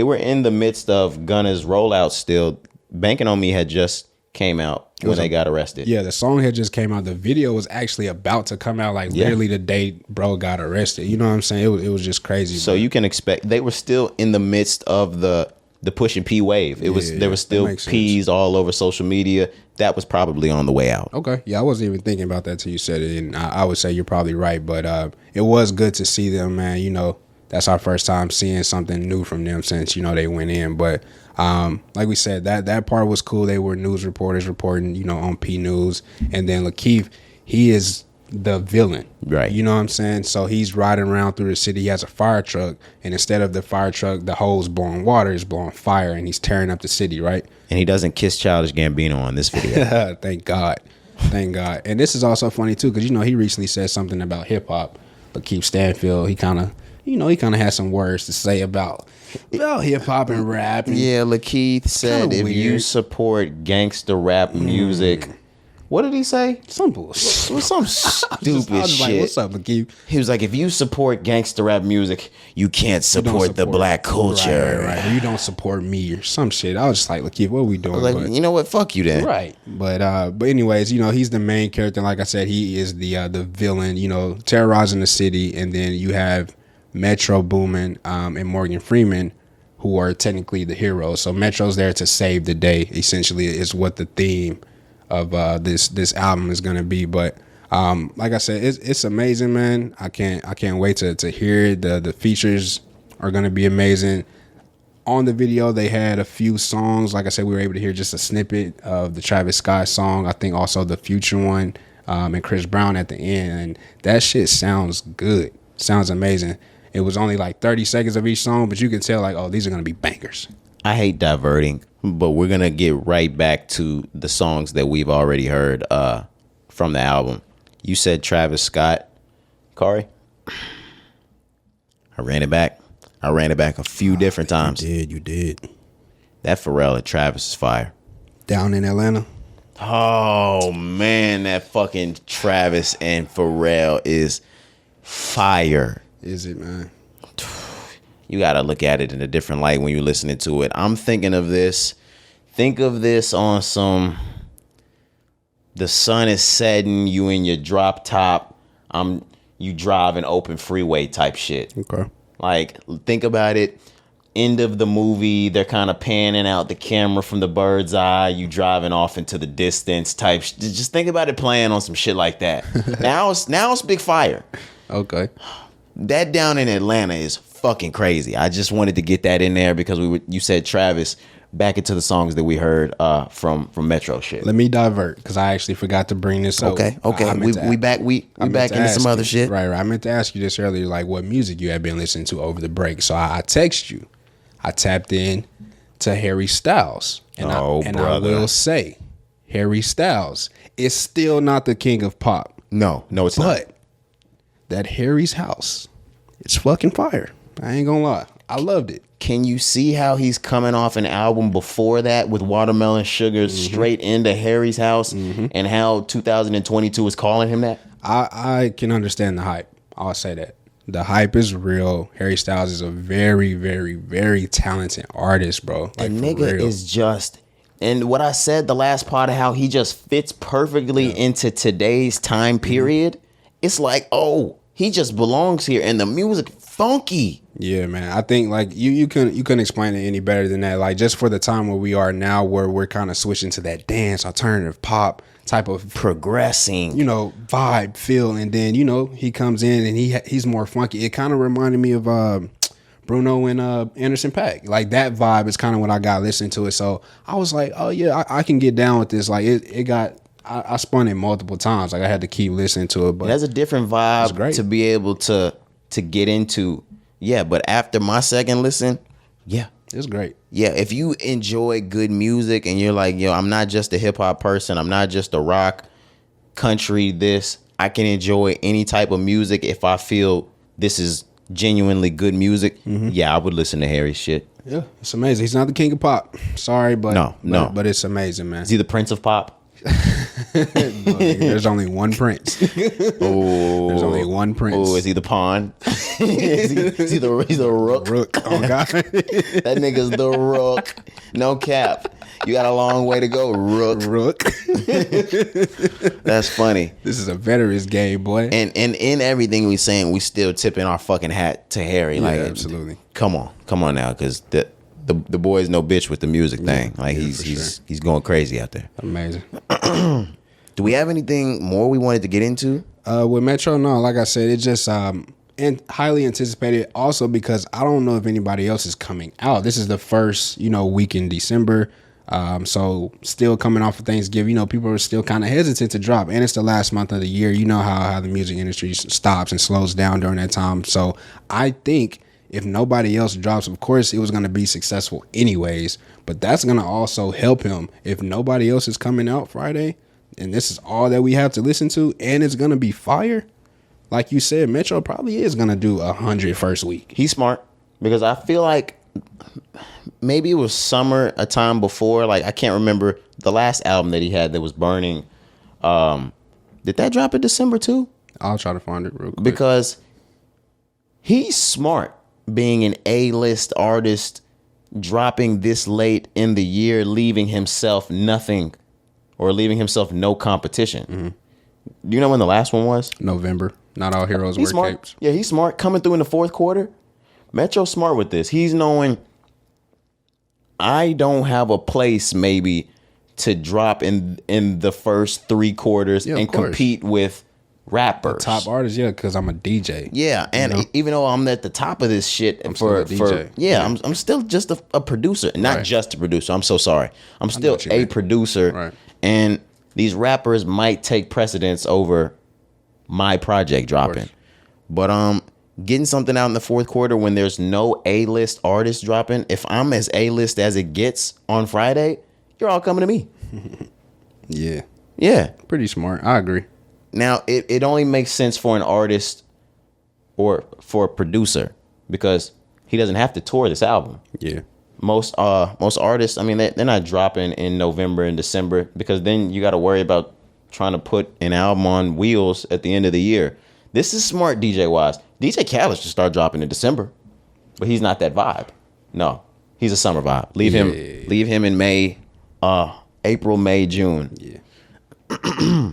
S1: were in the midst of Gunna's rollout still. Banking on Me had just came out when they got arrested.
S2: Yeah, the song had just came out. The video was actually about to come out, like literally the day bro got arrested. You know what I'm saying? It was just crazy.
S1: So you can expect they were still in the midst of the Push and P wave. There was still P's all over social media. That was probably on the way out. Okay.
S2: Yeah, I wasn't even thinking about that till you said it, and I would say you're probably right. But it was good to see them, man. You know, that's our first time seeing something new from them since, you know, they went in. But like we said, that part was cool. They were news reporters reporting, you know, on P News. And then Lakeith, he is the villain.
S1: Right.
S2: You know what I'm saying? So he's riding around through the city. He has a fire truck. And instead of the fire truck, the hose blowing water is blowing fire. And he's tearing up the city, right?
S1: And he doesn't kiss Childish Gambino on this video.
S2: Thank God. And this is also funny, too, because, you know, he recently said something about hip-hop. Lakeith Stanfield, he kind of had some words to say about hip hop and rap. And
S1: yeah, Lakeith said if you support gangster rap music, what did he say?
S2: Some bullshit.
S1: Some stupid
S2: I was
S1: shit.
S2: Like, what's up, Lakeith?
S1: He was like, if you support gangster rap music, you can't support the black culture.
S2: Right. You don't support me or some shit. I was just like, Lakeith, what are we doing?
S1: I was like, you know what? Fuck you then.
S2: Right. But anyways, you know, he's the main character. Like I said, he is the villain, you know, terrorizing the city. And then you have Metro Boomin and Morgan Freeman, who are technically the heroes. So Metro's there to save the day, essentially, is what the theme of this album is gonna be. But like I said, it's amazing, man. I can't wait to hear it. The features are gonna be amazing. On the video, they had a few songs. Like I said, we were able to hear just a snippet of the Travis Scott song. I think also the Future one, and Chris Brown at the end. And that shit sounds good. Sounds amazing. It was only like 30 seconds of each song, but you can tell like, oh, these are going to be bangers.
S1: I hate diverting, but we're going to get right back to the songs that we've already heard from the album. You said Travis Scott. Cari? I ran it back a few different times.
S2: You did.
S1: That Pharrell and Travis is fire.
S2: Down in Atlanta.
S1: Oh man, that fucking Travis and Pharrell is fire.
S2: Is it, man?
S1: You gotta look at it in a different light when you're listening to it. I'm thinking of this. Think of this on some. The sun is setting. You in your drop top. You drive an open freeway type shit.
S2: Okay.
S1: Like, think about it. End of the movie, they're kind of panning out the camera from the bird's eye. You driving off into the distance type. Just think about it playing on some shit like that. now it's big fire. Okay. That down in Atlanta is fucking crazy. I just wanted to get that in there because you said Travis. Back into the songs that we heard from Metro shit.
S2: Let me divert because I actually forgot to bring this up.
S1: Okay. We back into some other shit.
S2: Right. I meant to ask you this earlier, like what music you had been listening to over the break. So I text you. I tapped in to Harry Styles, and I will say, Harry Styles is still not the king of pop.
S1: No, it's not.
S2: But that Harry's House, it's fucking fire. I ain't gonna lie. I loved it.
S1: Can you see how he's coming off an album before that with Watermelon Sugar straight into Harry's House and how 2022 is calling him that?
S2: I can understand the hype. I'll say that. The hype is real. Harry Styles is a very, very, very talented artist, bro. Like,
S1: the nigga is just... And what I said the last part of how he just fits perfectly into today's time period, it's like, oh, he just belongs here. And the music, funky.
S2: Yeah, man. I think like you couldn't explain it any better than that. Like just for the time where we are now, where we're kind of switching to that dance, alternative pop type of
S1: progressing,
S2: vibe, feel, and then he comes in and he's more funky. It kind of reminded me of Bruno and Anderson .Paak. Like that vibe is kind of what I got listening to it. So I was like, oh yeah, I can get down with this. Like it got. I spun it multiple times. Like I had to keep listening to it. But
S1: it has a different vibe to be able to get into. Yeah, but after my second listen,
S2: it's great.
S1: Yeah, if you enjoy good music and you're like, yo, I'm not just a hip hop person, I'm not just a rock, country, this, I can enjoy any type of music if I feel this is genuinely good music. Yeah, I would listen to Harry's shit.
S2: Yeah, it's amazing. He's not the king of pop. Sorry, but
S1: no.
S2: But it's amazing, man.
S1: Is he the prince of pop?
S2: There's only one prince.
S1: Oh,
S2: there's only one prince.
S1: Oh, is he the pawn? He's the rook.
S2: Oh God,
S1: that nigga's the rook. No cap. You got a long way to go, rook. That's funny.
S2: This is a veterans game, boy.
S1: And in everything we saying, we still tipping our fucking hat to Harry. Like,
S2: absolutely.
S1: Come on now, because the boy's no bitch with the music thing. Like he's going crazy out there.
S2: Amazing.
S1: Do we have anything more we wanted to get into?
S2: With Metro, no. Like I said, it's just and highly anticipated. Also because I don't know if anybody else is coming out. This is the first week in December. So still coming off of Thanksgiving. People are still kind of hesitant to drop, and it's the last month of the year. You know how the music industry stops and slows down during that time. So I think if nobody else drops, of course it was going to be successful anyways, but that's going to also help him. If nobody else is coming out Friday and this is all that we have to listen to and it's going to be fire, like you said, Metro probably is going to do 100 first week.
S1: He's smart because I feel like maybe it was summer a time before. Like I can't remember the last album that he had that was burning. Did that drop in December too?
S2: I'll try to find it real quick.
S1: Because he's smart. Being an A-list artist, dropping this late in the year, leaving himself nothing or leaving himself no competition. Do you know when the last one was?
S2: November. Not all heroes wear
S1: smart.
S2: capes.
S1: Yeah, he's smart. Coming through in the fourth quarter. Metro's smart with this. He's knowing I don't have a place maybe to drop in the first three quarters and compete with rappers.
S2: The top artists, because I'm a DJ.
S1: Yeah, and even though I'm at the top of this shit, I'm still just a producer. Not just a producer. I'm so sorry. I'm still a producer.
S2: Right.
S1: And these rappers might take precedence over my project dropping. But getting something out in the fourth quarter when there's no A-list artist dropping, if I'm as A-list as it gets on Friday, you're all coming to me. Yeah.
S2: Pretty smart. I agree.
S1: Now, it only makes sense for an artist or for a producer because he doesn't have to tour this album.
S2: Yeah.
S1: Most artists, I mean, they're not dropping in November and December because then you got to worry about trying to put an album on wheels at the end of the year. This is smart DJ wise. DJ Khaled should start dropping in December, but he's not that vibe. No, he's a summer vibe. Leave him in May, April, May, June.
S2: Yeah.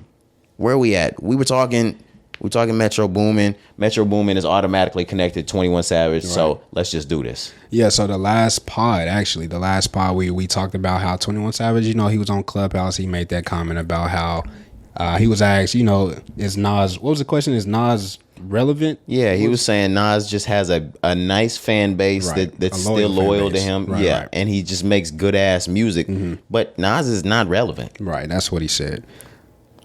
S1: Where are we at? We're talking Metro Boomin. Metro Boomin is automatically connected to 21 Savage, right. So let's just do this.
S2: Yeah, so the last pod we talked about how 21 Savage, he was on Clubhouse. He made that comment about how he was asked, is Nas, what was the question? Is Nas relevant?
S1: Yeah, he was saying Nas just has a nice fan base, right, that's still loyal to him. Right, yeah, right. And he just makes good ass music. Mm-hmm. But Nas is not relevant.
S2: Right, that's what he said.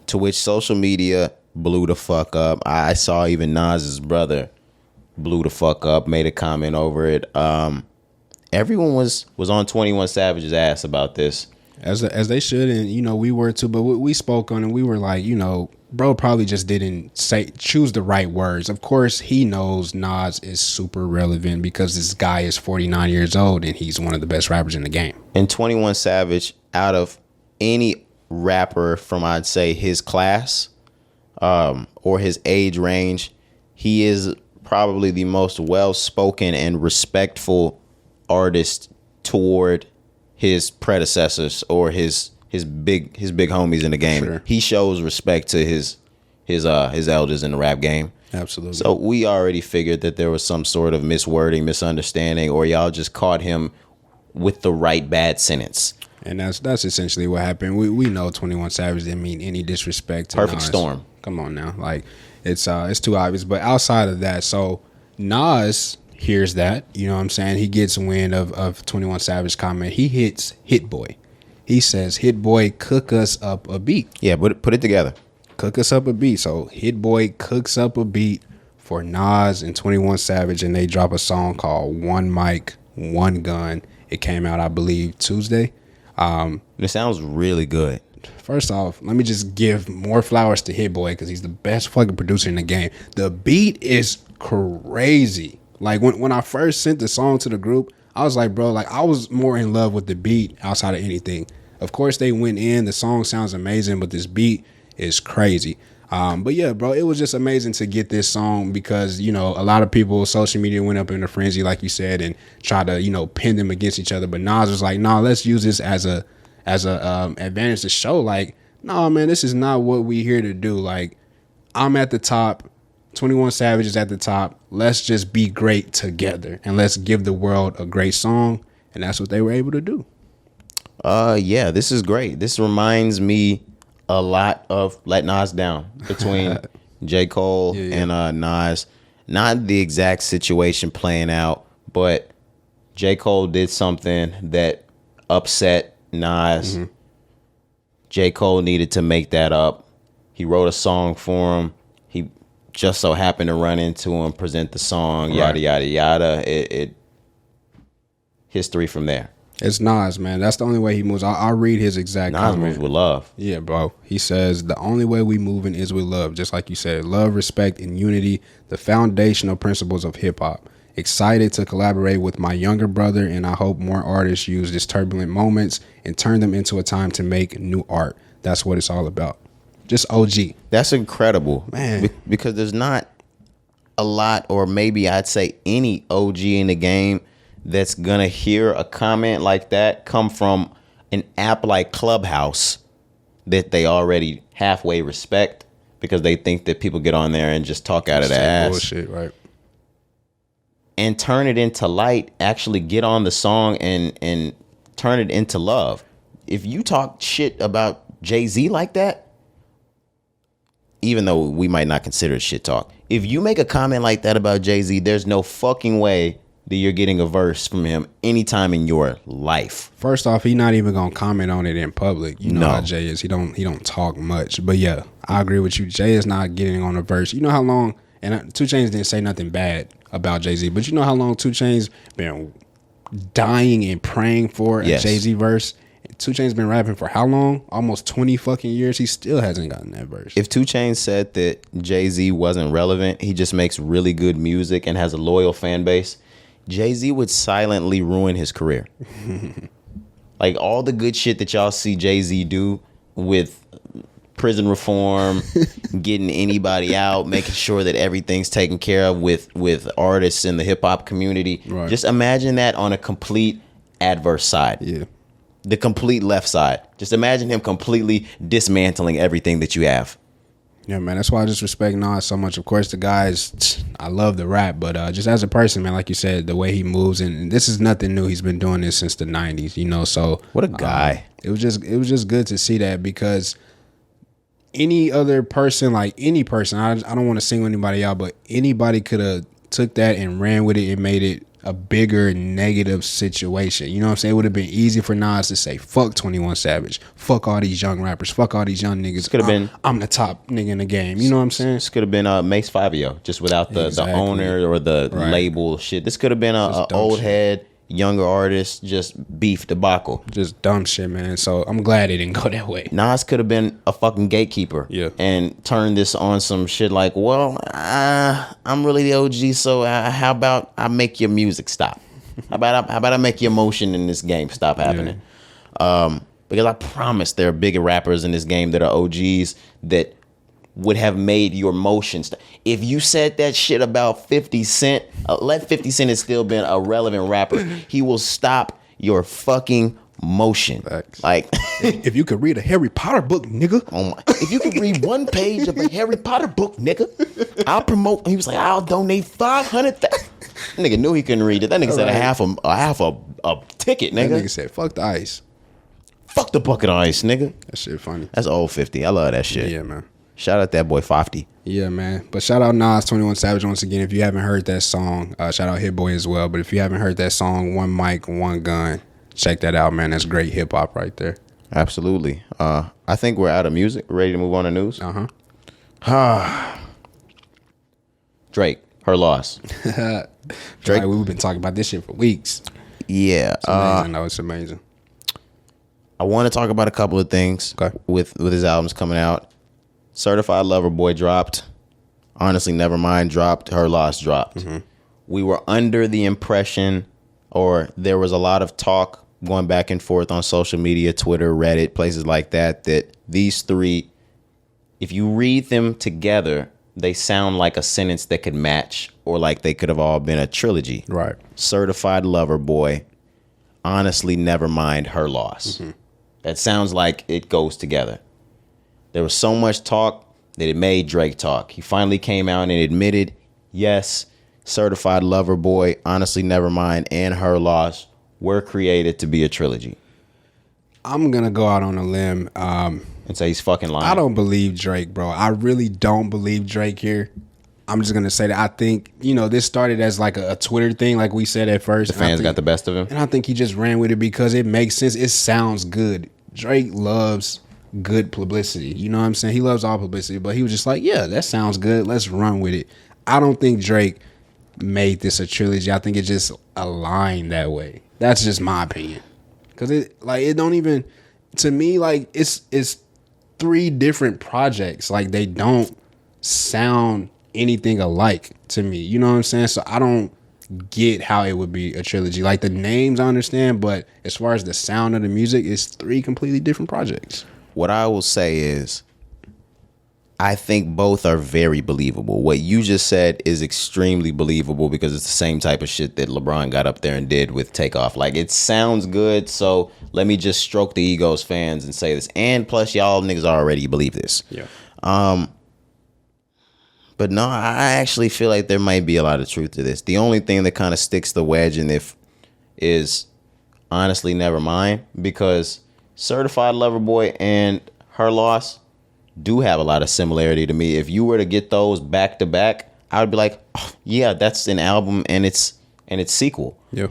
S1: To which social media blew the fuck up. I saw even Nas's brother blew the fuck up, made a comment over it. Everyone was on 21 Savage's ass about this.
S2: As they should, and we were too, but we spoke on it. We were like, bro probably just didn't choose the right words. Of course, he knows Nas is super relevant because this guy is 49 years old and he's one of the best rappers in the game.
S1: And 21 Savage, out of any rapper from, I'd say, his class or his age range, he is probably the most well-spoken and respectful artist toward his predecessors or his big homies in the game. Sure. He shows respect to his elders in the rap game.
S2: Absolutely.
S1: So we already figured that there was some sort of miswording, misunderstanding, or y'all just caught him with the right bad sentence.
S2: And that's essentially what happened. We know 21 Savage didn't mean any disrespect to
S1: Perfect
S2: Nas.
S1: storm.
S2: Come on now. Like it's too obvious. But outside of that, so Nas hears that, you know what I'm saying? He gets wind of 21 Savage comment. He hits Hit Boy. He says, Hit Boy, cook us up a beat.
S1: Yeah, put it together.
S2: Cook us up a beat. So Hit Boy cooks up a beat for Nas and 21 Savage, and they drop a song called One Mic, One Gun. It came out, I believe, Tuesday.
S1: It sounds really good.
S2: First off, let me just give more flowers to Hit Boy because he's the best fucking producer in the game. The beat is crazy. Like when I first sent the song to the group, I was like, bro, like I was more in love with the beat outside of anything. Of course, they went in. The song sounds amazing, but this beat is crazy. But yeah, bro, it was just amazing to get this song because, a lot of people, social media went up in a frenzy, like you said, and try to, pin them against each other. But Nas was like, nah, let's use this as a advantage to show like, nah, man, this is not what we here to do. Like, I'm at the top. 21 Savage is at the top. Let's just be great together and let's give the world a great song. And that's what they were able to do.
S1: Yeah, this is great. This reminds me a lot of Let Nas Down between J. Cole and Nas. Not the exact situation playing out, but J. Cole did something that upset Nas. Mm-hmm. J. Cole needed to make that up. He wrote a song for him. He just so happened to run into him, present the song, yada, yada, yada. It history from there.
S2: It's Nas, man. That's the only way he moves. I'll read his exact
S1: Nas
S2: comment.
S1: moves with love.
S2: Yeah, bro. He says, the only way we moving is with love. Just like you said, love, respect, and unity, the foundational principles of hip-hop. Excited to collaborate with my younger brother, and I hope more artists use these turbulent moments and turn them into a time to make new art. That's what it's all about. Just OG.
S1: That's incredible,
S2: man.
S1: Because there's not a lot, or maybe I'd say any OG in the game that's gonna hear a comment like that come from an app like Clubhouse that they already halfway respect because they think that people get on there and just talk out of their ass.
S2: Bullshit, right?
S1: And turn it into light, actually get on the song and turn it into love. If you talk shit about Jay-Z like that, even though we might not consider it shit talk, if you make a comment like that about Jay-Z, there's no fucking way that you're getting a verse from him anytime in your life.
S2: First off, he's not even gonna comment on it in public. You know how Jay is. He don't talk much. But yeah, I agree with you. Jay is not getting on a verse. You know how long, and 2 Chainz didn't say nothing bad about Jay-Z, but you know how long 2 Chainz been dying and praying for a Jay-Z verse, 2 Chainz been rapping for how long? Almost 20 fucking years. He still hasn't gotten that verse.
S1: If 2 Chainz said that Jay-Z wasn't relevant, he just makes really good music and has a loyal fan base, Jay-Z would silently ruin his career. Like all the good shit that y'all see Jay-Z do with prison reform, getting anybody out, making sure that everything's taken care of with artists in the hip hop community. Right. Just imagine that on a complete adverse side.
S2: Yeah.
S1: The complete left side. Just imagine him completely dismantling everything that you have.
S2: Yeah, man. That's why I just respect Nas so much. Of course, the guys, I love the rap, but just as a person, man, like you said, the way he moves, and this is nothing new. He's been doing this since the 90s, you know. So
S1: what a guy.
S2: It was just good to see that, because any other person, like any person, I don't want to single anybody out, but anybody could have took that and ran with it and made it a bigger negative situation. You know what I'm saying? It would have been easy for Nas to say, fuck 21 Savage, fuck all these young rappers, fuck all these young niggas.
S1: Could have been,
S2: I'm the top nigga in the game. You know what I'm saying?
S1: This could have been Mace Fabio, just without the owner or the label shit. This could have been a old shit. Head, younger artist, just beef debacle.
S2: Just dumb shit, man. So I'm glad it didn't go that way.
S1: Nas could have been a fucking gatekeeper.
S2: Yeah.
S1: And turned this on some shit like, well, I'm really the OG, so how about I make your music stop? How about I make your motion in this game stop happening? Yeah. Because I promise there are bigger rappers in this game that are OGs that would have made your motion stop. If you said that shit about 50 Cent, let 50 Cent has still been a relevant rapper. He will stop your fucking motion.
S2: Facts.
S1: Like,
S2: if you could read a Harry Potter book, nigga.
S1: Oh my! If you could read one page of a Harry Potter book, nigga, I'll promote. He was like, I'll donate 500,000. Nigga knew he couldn't read it. That nigga said a half a ticket, nigga.
S2: That nigga said, fuck the ice.
S1: Fuck the bucket of ice, nigga.
S2: That shit funny.
S1: That's old 50. I love that shit.
S2: Yeah, man.
S1: Shout out that boy 50.
S2: Yeah, man. But shout out Nas, 21 Savage once again. If you haven't heard that song, shout out Hit Boy as well. But if you haven't heard that song, One Mic, One Gun, check that out, man. That's great hip hop right there.
S1: Absolutely. I think we're out of music. We're ready to move on to news. Drake, her loss.
S2: Drake, we've been talking about this shit for weeks.
S1: Yeah.
S2: It's amazing. It's amazing.
S1: I want to talk about a couple of things with his albums coming out. Certified Lover Boy dropped. Honestly, Nevermind dropped. Her Loss dropped. Mm-hmm. We were under the impression, or there was a lot of talk going back and forth on social media, Twitter, Reddit, places like that, that these three, if you read them together, they sound like a sentence that could match, or like they could have all been a trilogy.
S2: Right.
S1: Certified Lover Boy, Honestly Nevermind, Her Loss. Mm-hmm. That sounds like it goes together. There was so much talk that it made Drake talk. He finally came out and admitted, yes, Certified Lover Boy, Honestly Nevermind, and Her Loss were created to be a trilogy.
S2: I'm going to go out on a limb
S1: and say he's fucking lying.
S2: I don't believe Drake, bro. I really don't believe Drake here. I'm just going to say that I think, this started as like a Twitter thing, like we said at first.
S1: The fans got the best of him.
S2: And I think he just ran with it because it makes sense. It sounds good. Drake loves good publicity. You know what I'm saying? He loves all publicity, but he was just like, yeah, that sounds good. Let's run with it. I don't think Drake made this a trilogy. I think it just aligned that way. That's just my opinion. Cause it don't even, to me, like it's 3 different projects. Like they don't sound anything alike to me. You know what I'm saying? So I don't get how it would be a trilogy. Like the names I understand, but as far as the sound of the music, it's 3 completely different projects.
S1: What I will say is, I think both are very believable. What you just said is extremely believable because it's the same type of shit that LeBron got up there and did with Takeoff. Like, it sounds good, so let me just stroke the egos, fans, and say this. And plus, y'all niggas already believe this.
S2: Yeah.
S1: But no, I actually feel like there might be a lot of truth to this. The only thing that kind of sticks the wedge in it is Honestly Nevermind, because Certified Lover Boy and Her Loss do have a lot of similarity to me. If you were to get those back to back, I would be like, oh, yeah, that's an album and its sequel.
S2: Yeah.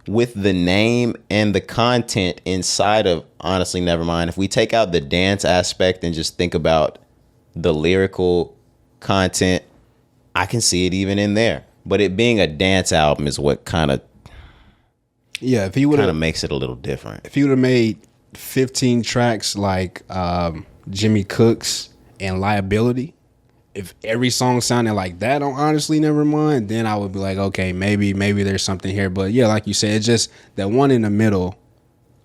S1: With the name and the content inside of Honestly Nevermind, if we take out the dance aspect and just think about the lyrical content, I can see it even in there. But it being a dance album is what kind of,
S2: Yeah, if he would
S1: kind of makes it a little different.
S2: If he would have made 15 tracks like Jimmy Cooks and Liability, if every song sounded like that on Honestly Nevermind, then I would be like, okay, maybe there's something here. But yeah, like you said, it's just that one in the middle,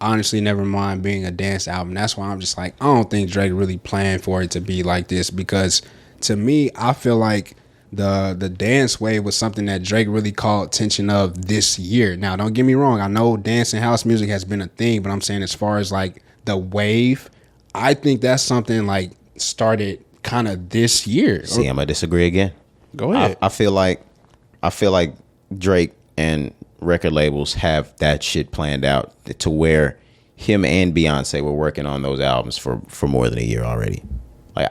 S2: Honestly Nevermind being a dance album. That's why I'm just like, I don't think Drake really planned for it to be like this, because to me, I feel like the dance wave was something that Drake really called attention of this year. Now, don't get me wrong. I know dance and house music has been a thing, but I'm saying as far as like the wave, I think that's something like started kind of this year.
S1: See, I'm gonna disagree again.
S2: Go ahead.
S1: I feel like Drake and record labels have that shit planned out to where him and Beyonce were working on those albums for more than a year already. Like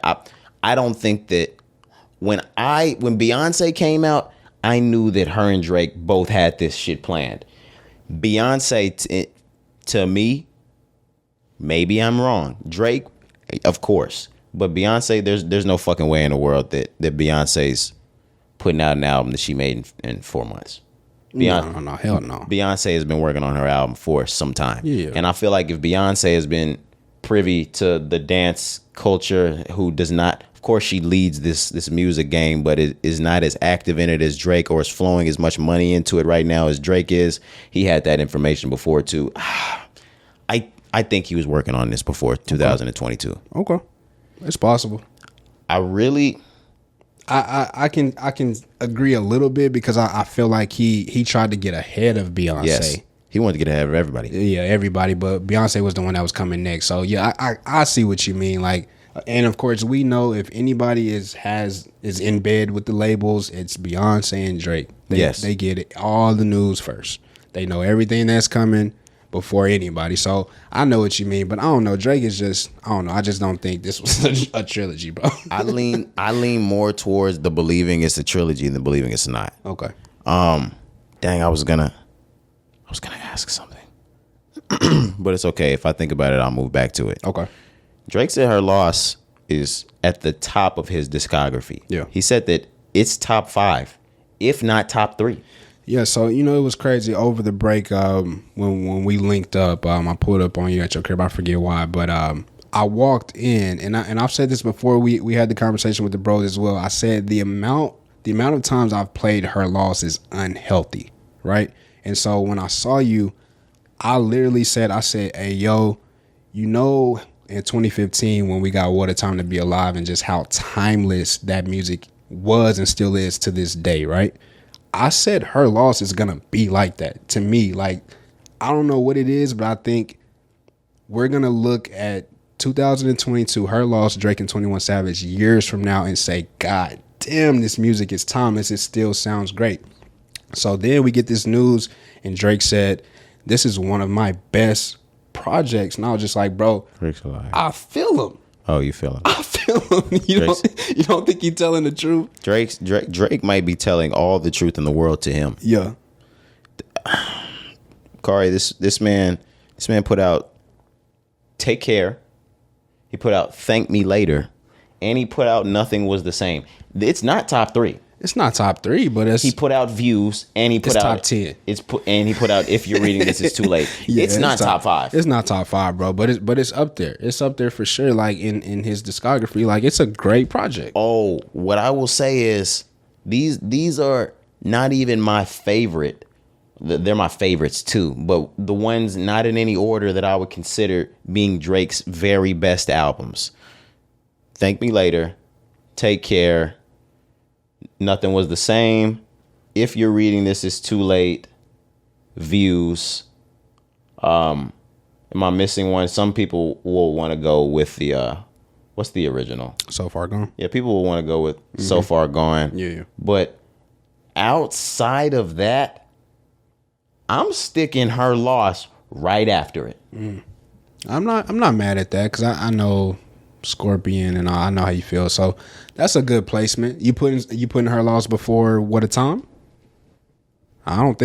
S1: I don't think that when Beyonce came out, I knew that her and Drake both had this shit planned. Beyonce, to me, maybe I'm wrong. Drake, of course. But Beyonce, there's no fucking way in the world that Beyonce's putting out an album that she made in 4 months.
S2: No, hell no.
S1: Beyonce has been working on her album for some time.
S2: Yeah.
S1: And I feel like if Beyonce has been privy to the dance culture, who does not, of course she leads this music game, but it is not as active in it as Drake, or is flowing as much money into it right now as Drake is. He had that information before too. I think he was working on this before 2022.
S2: Okay. It's possible.
S1: I
S2: can agree a little bit, because I feel like he tried to get ahead of Beyonce.
S1: Yes. He wanted to get ahead of everybody.
S2: Yeah, everybody, but Beyonce was the one that was coming next. So yeah, I see what you mean. Like, and of course we know if anybody is in bed with the labels, it's Beyonce and Drake. They get it, all the news first. They know everything that's coming before anybody. So I know what you mean, but I don't know. Drake is just, I don't know. I just don't think this was a trilogy, bro.
S1: I lean more towards the believing it's a trilogy than believing it's not.
S2: Okay.
S1: Dang, I was gonna ask something, but it's okay. If I think about it, I'll move back to it.
S2: Okay.
S1: Drake said her loss is at the top of his discography.
S2: Yeah.
S1: He said that it's top 5, if not top 3.
S2: Yeah, so it was crazy over the break when we linked up. I pulled up on you at your crib. I forget why, but I walked in, and I've said this before. We had the conversation with the bros as well. I said the amount of times I've played Her Loss is unhealthy, right? And so when I saw you, I literally said, hey, yo, in 2015 when we got What a Time to Be Alive, and just how timeless that music was and still is to this day, right? I said Her Loss is going to be like that to me. Like, I don't know what it is, but I think we're going to look at 2022, Her Loss, Drake and 21 Savage years from now and say, God damn, this music is timeless. It still sounds great. So then we get this news and Drake said, this is one of my best projects. And I was just like, bro, I feel him.
S1: Oh, you feel him?
S2: I feel him. You don't think he's telling the truth?
S1: Drake might be telling all the truth in the world to him.
S2: Yeah.
S1: Cari, this man put out Take Care. He put out Thank Me Later, and he put out Nothing Was the Same. It's not top 3.
S2: It's not top 3, but he
S1: put out Views, and he put out
S2: top 10.
S1: And he put out If You're Reading This, It's Too Late. Yeah, it's not top 5.
S2: It's not top 5, bro. But it's up there. It's up there for sure. Like in his discography, like it's a great project.
S1: Oh, what I will say is these are not even my favorite. They're my favorites too, but the ones not in any order that I would consider being Drake's very best albums. Thank Me Later, Take Care, Nothing Was the Same, If You're Reading This, It's Too Late, Views. Am I missing one? Some people will want to go with the what's the original?
S2: So Far Gone.
S1: Yeah, people will want to go with So Far Gone.
S2: Yeah.
S1: But outside of that, I'm sticking Her Loss right after it.
S2: I'm not mad at that, because I know Scorpion and I know how you feel. So that's a good placement. You putting Her Loss before What a Time? I don't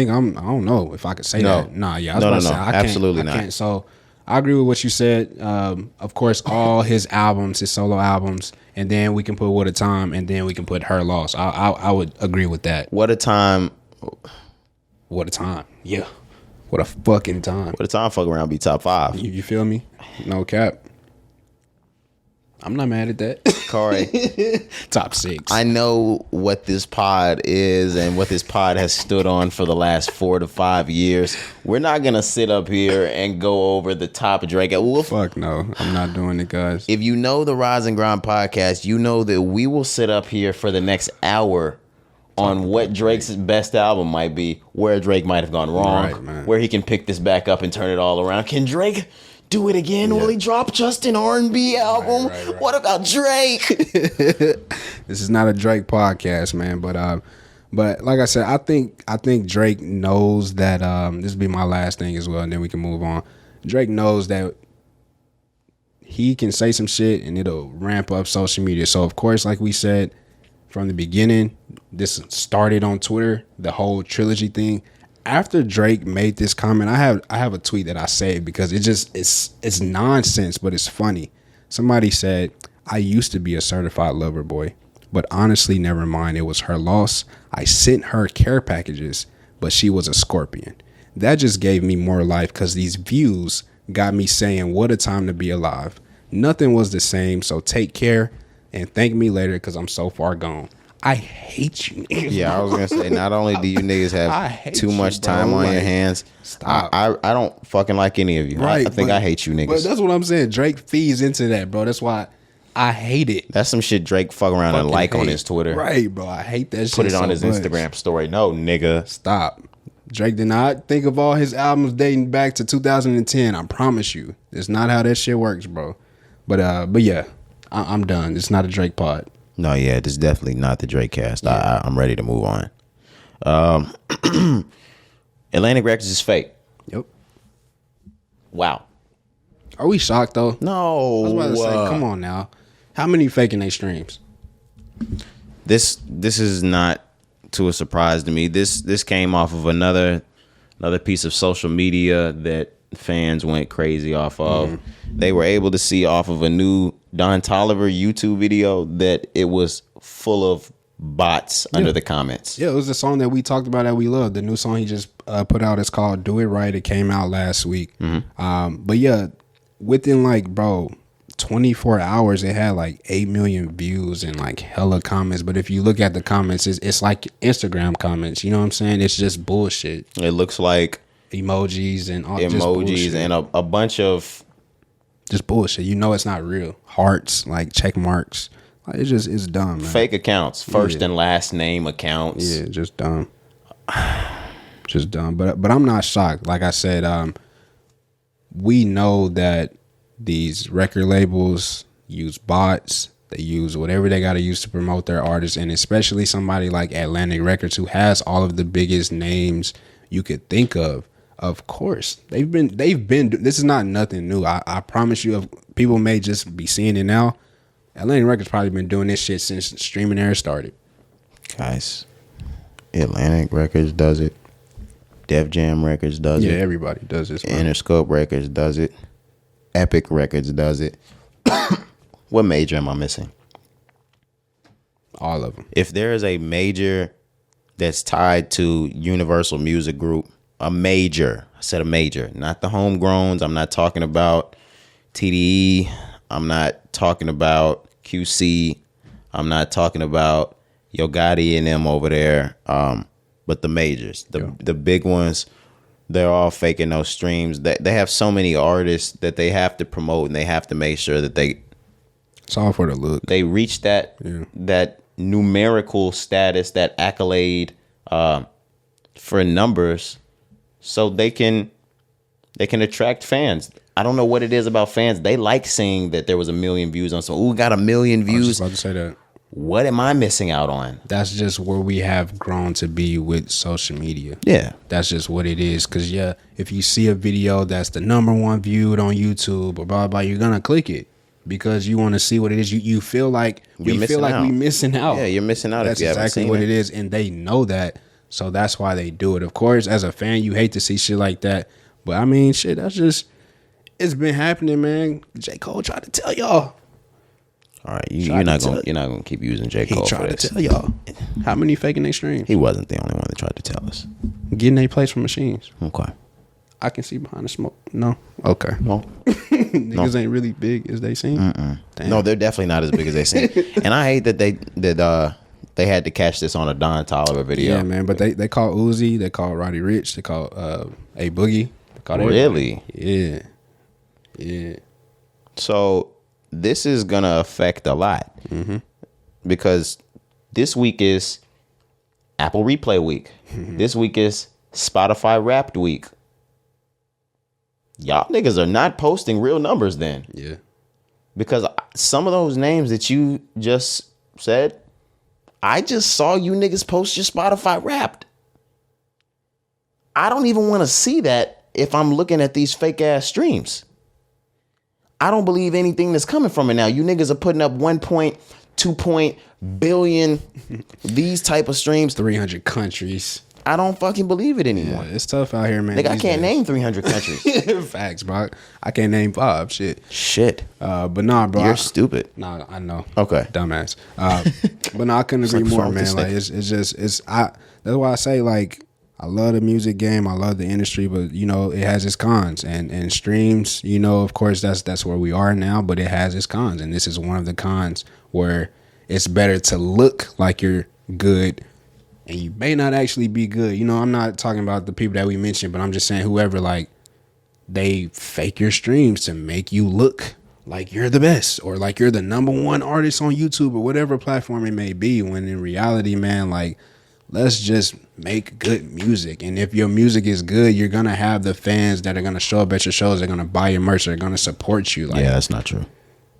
S2: know if I could say that. Nah, yeah.
S1: No. Absolutely not.
S2: Can't. So I agree with what you said. Of course, all his albums, his solo albums, and then we can put What a Time, and then we can put Her Loss. I would agree with that.
S1: What a Time.
S2: What a Time. Yeah. What a fucking time.
S1: What a time, fuck around, be top 5.
S2: You feel me? No cap. I'm not mad at that.
S1: Corey.
S2: Top 6.
S1: I know what this pod is and what this pod has stood on for the last 4 to 5 years. We're not going to sit up here and go over the top of Drake.
S2: Fuck no. I'm not doing it, guys.
S1: If you know the Rise and Grind podcast, you know that we will sit up here for the next hour on what Drake's best album might be, where Drake might have gone wrong, where he can pick this back up and turn it all around. Can Drake do it again? Yeah. Will he drop just an R&B album? Right. What about Drake?
S2: This is not a Drake podcast, man. But like I said, I think Drake knows that. This will be my last thing as well, and then we can move on. Drake knows that he can say some shit and it'll ramp up social media. So of course, like we said from the beginning, this started on Twitter, the whole trilogy thing. After Drake made this comment, I have a tweet that I saved because it's nonsense, but it's funny. Somebody said, "I used to be a certified lover boy, but honestly, never mind. It was her loss. I sent her care packages, but she was a scorpion. That just gave me more life because these views got me saying, what a time to be alive. Nothing was the same, so take care and thank me later because I'm so far gone." I hate you niggas.
S1: Yeah, I was gonna say, not only do you niggas have too much time on your hands, stop. I don't fucking like any of you. Right, I think I hate you niggas.
S2: But that's what I'm saying. Drake feeds into that, bro. That's why I hate it.
S1: That's some shit Drake fuck around and like on his Twitter.
S2: Right, bro. I hate that shit.
S1: Put it on his Instagram story. No, nigga.
S2: Stop. Drake did not think of all his albums dating back to 2010. I promise you. It's not how that shit works, bro. But yeah, I'm done. It's not a Drake pod.
S1: No, yeah, this is definitely not the Drake cast. Yeah. I'm ready to move on. Atlantic Records is fake.
S2: Yep.
S1: Wow.
S2: Are we shocked though?
S1: No.
S2: I was about to say, come on now. How many faking they streams?
S1: This is not to a surprise to me. This came off of another piece of social media that fans went crazy off of. Mm-hmm. They were able to see off of a new Don Toliver YouTube video that it was full of bots under the comments.
S2: Yeah, it was the song that we talked about that we love. The new song he just put out is called "Do It Right." It came out last week. Mm-hmm. But yeah, within 24 hours, it had 8 million views and hella comments. But if you look at the comments, it's like Instagram comments. You know what I'm saying? It's just bullshit.
S1: It looks like
S2: emojis and all
S1: emojis and a bunch of
S2: just bullshit. You know it's not real. Hearts, check marks. It's dumb, man.
S1: Fake accounts, first and last name accounts.
S2: Yeah, just dumb. Just dumb. But I'm not shocked. Like I said, we know that these record labels use bots. They use whatever they got to use to promote their artists, and especially somebody like Atlantic Records, who has all of the biggest names you could think of. Of course, they've been. This is not nothing new. I promise you. People may just be seeing it now. Atlantic Records probably been doing this shit since streaming era started.
S1: Guys, Atlantic Records does it. Def Jam Records does it.
S2: Yeah, everybody does this.
S1: Interscope Records does it. Epic Records does it. What major am I missing?
S2: All of them.
S1: If there is a major that's tied to Universal Music Group, a major, I said a major, not the homegrowns. I'm not talking about TDE. I'm not talking about QC. I'm not talking about Yo Gotti and them over there. But the majors, the big ones, they're all faking those streams. They have so many artists that they have to promote, and they have to make sure that
S2: it's all for the look.
S1: They reach that numerical status, that accolade for numbers, so they can attract fans. I don't know what it is about fans. They like seeing that there was 1 million views on something. Ooh, got 1 million views.
S2: I was just about to say that.
S1: What am I missing out on?
S2: That's just where we have grown to be with social media.
S1: Yeah.
S2: That's just what it is. Because, yeah, if you see a video that's the #1 viewed on YouTube or blah, blah, you're going to click it because you want to see what it is. You feel like we missing out.
S1: Yeah, you're missing out.
S2: That's exactly what it is. And they know that. So that's why they do it. Of course, as a fan, you hate to see shit like that. But, I mean, shit, that's just, it's been happening, man. J. Cole tried to tell y'all.
S1: All right, you're not gonna keep using J. Cole for this.
S2: He tried to tell y'all how many faking they streams.
S1: He wasn't the only one that tried to tell us.
S2: Getting they plays from machines.
S1: Okay.
S2: I can see behind the smoke. No, okay.
S1: No,
S2: niggas ain't really big as they seem.
S1: No, they're definitely not as big as they seem. And I hate that they had to catch this on a Don Toliver video.
S2: Yeah, man. But they call Uzi, they call Roddy Ricch, they call A Boogie. They call
S1: really?
S2: Yeah, yeah.
S1: So this is gonna affect a lot because this week is Apple Replay Week. This week is Spotify Wrapped Week. Y'all niggas are not posting real numbers then.
S2: Yeah. Because
S1: some of those names that you just said, I just saw you niggas post your Spotify Wrapped. I don't even want to see that if I'm looking at these fake ass streams. I don't believe anything that's coming from it now. You niggas are putting up 1.2 billion these type of streams.
S2: 300 countries.
S1: I don't fucking believe it anymore.
S2: Yeah, it's tough out here, man.
S1: Nigga, I can't name 300 countries.
S2: Facts, bro. I can't name 5.
S1: Shit.
S2: But nah, bro.
S1: You're stupid.
S2: Nah, I know.
S1: Okay.
S2: Dumbass. But no, I couldn't agree more, man. Like that's why I say, like, I love the music game. I love the industry, but you know, it has its cons and streams, you know, of course that's where we are now, but it has its cons. And this is one of the cons where it's better to look like you're good and you may not actually be good. You know, I'm not talking about the people that we mentioned, but I'm just saying whoever, like, they fake your streams to make you look like you're the best or like you're the number one artist on YouTube or whatever platform it may be, when in reality, man, like, let's just make good music. And if your music is good, you're going to have the fans that are going to show up at your shows. They're going to buy your merch. They're going to support you. Like,
S1: yeah, that's not true.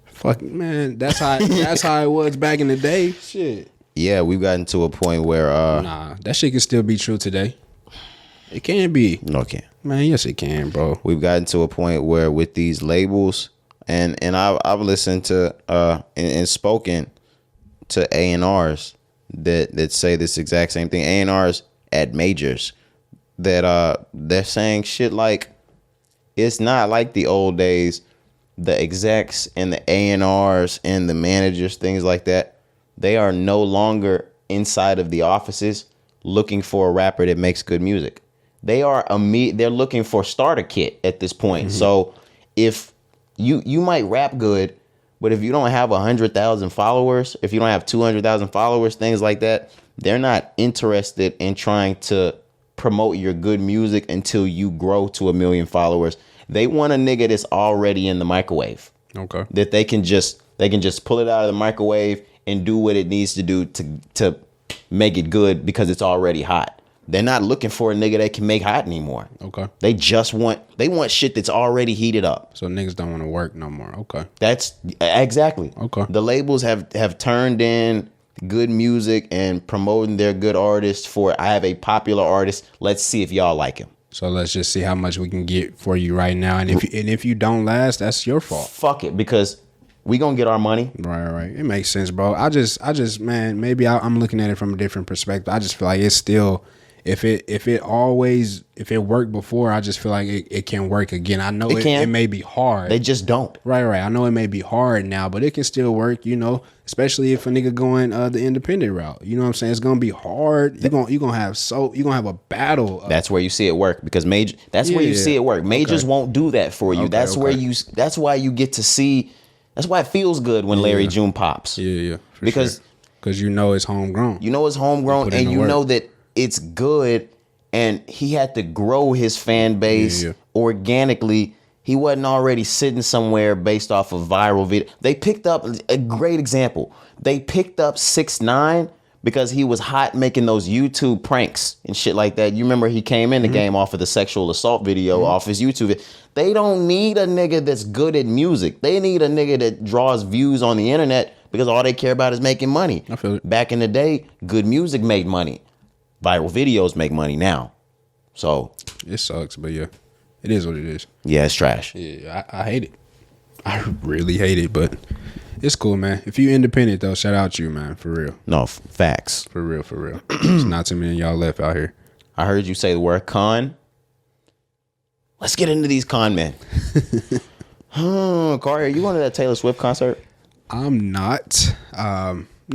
S2: Fuck, man. That's how it was back in the day. Shit.
S1: Yeah, we've gotten to a point where...
S2: nah, that shit can still be true today. It can be.
S1: No, it can't.
S2: Man, yes, it can, bro.
S1: We've gotten to a point where with these labels, and I've listened to and spoken to A&Rs that say this exact same thing. A&Rs at majors that they're saying shit like, it's not like the old days. The execs and the A&Rs and the managers, things like that, they are no longer inside of the offices looking for a rapper that makes good music. They're looking for starter kit at this point. Mm-hmm. So if you might rap good, but if you don't have 100,000 followers, if you don't have 200,000 followers, things like that, they're not interested in trying to promote your good music until you grow to 1 million followers. They want a nigga that's already in the microwave. Okay. That they can just pull it out of the microwave and do what it needs to do to make it good because it's already hot. They're not looking for a nigga that can make hot anymore. Okay. They want shit that's already heated up.
S2: So niggas don't want to work no more. Okay.
S1: That's exactly.
S2: Okay.
S1: The labels have turned in good music and promoting their good artists for, I have a popular artist. Let's see if y'all like him.
S2: So let's just see how much we can get for you right now. And if you don't last, that's your fault.
S1: Fuck it, because we gonna get our money.
S2: Right. It makes sense, bro. I just man, maybe I'm looking at it from a different perspective. I just feel like it's still, if it worked before, I just feel like it can work again. I know it may be hard.
S1: They just don't.
S2: Right. I know it may be hard now, but it can still work, you know, especially if a nigga going the independent route. You know what I'm saying? It's gonna be hard. You're gonna have a battle.
S1: That's where you see it work, because where you see it work. Majors won't do that for you. That's why you get to see. That's why it feels good when Larry June pops.
S2: Yeah.
S1: Because
S2: you know it's homegrown.
S1: You know it's homegrown, and you know that it's good, and he had to grow his fan base organically. He wasn't already sitting somewhere based off of viral video. They picked up a great example. They picked up 6ix9ine because he was hot making those YouTube pranks and shit like that. You remember he came in the game off of the sexual assault video off his YouTube. They don't need a nigga that's good at music. They need a nigga that draws views on the internet because all they care about is making money.
S2: I feel it.
S1: Back in the day, good music made money. Viral videos make money now. So
S2: it sucks, but yeah, it is what it is.
S1: Yeah, it's trash.
S2: Yeah, I hate it. I really hate it, but it's cool, man. If you independent though, shout out to you, man, for real.
S1: No, facts.
S2: For real. There's not too many of y'all left out here.
S1: I heard you say the word con. Let's get into these con men. Corey, are you going to that Taylor Swift concert?
S2: I'm not.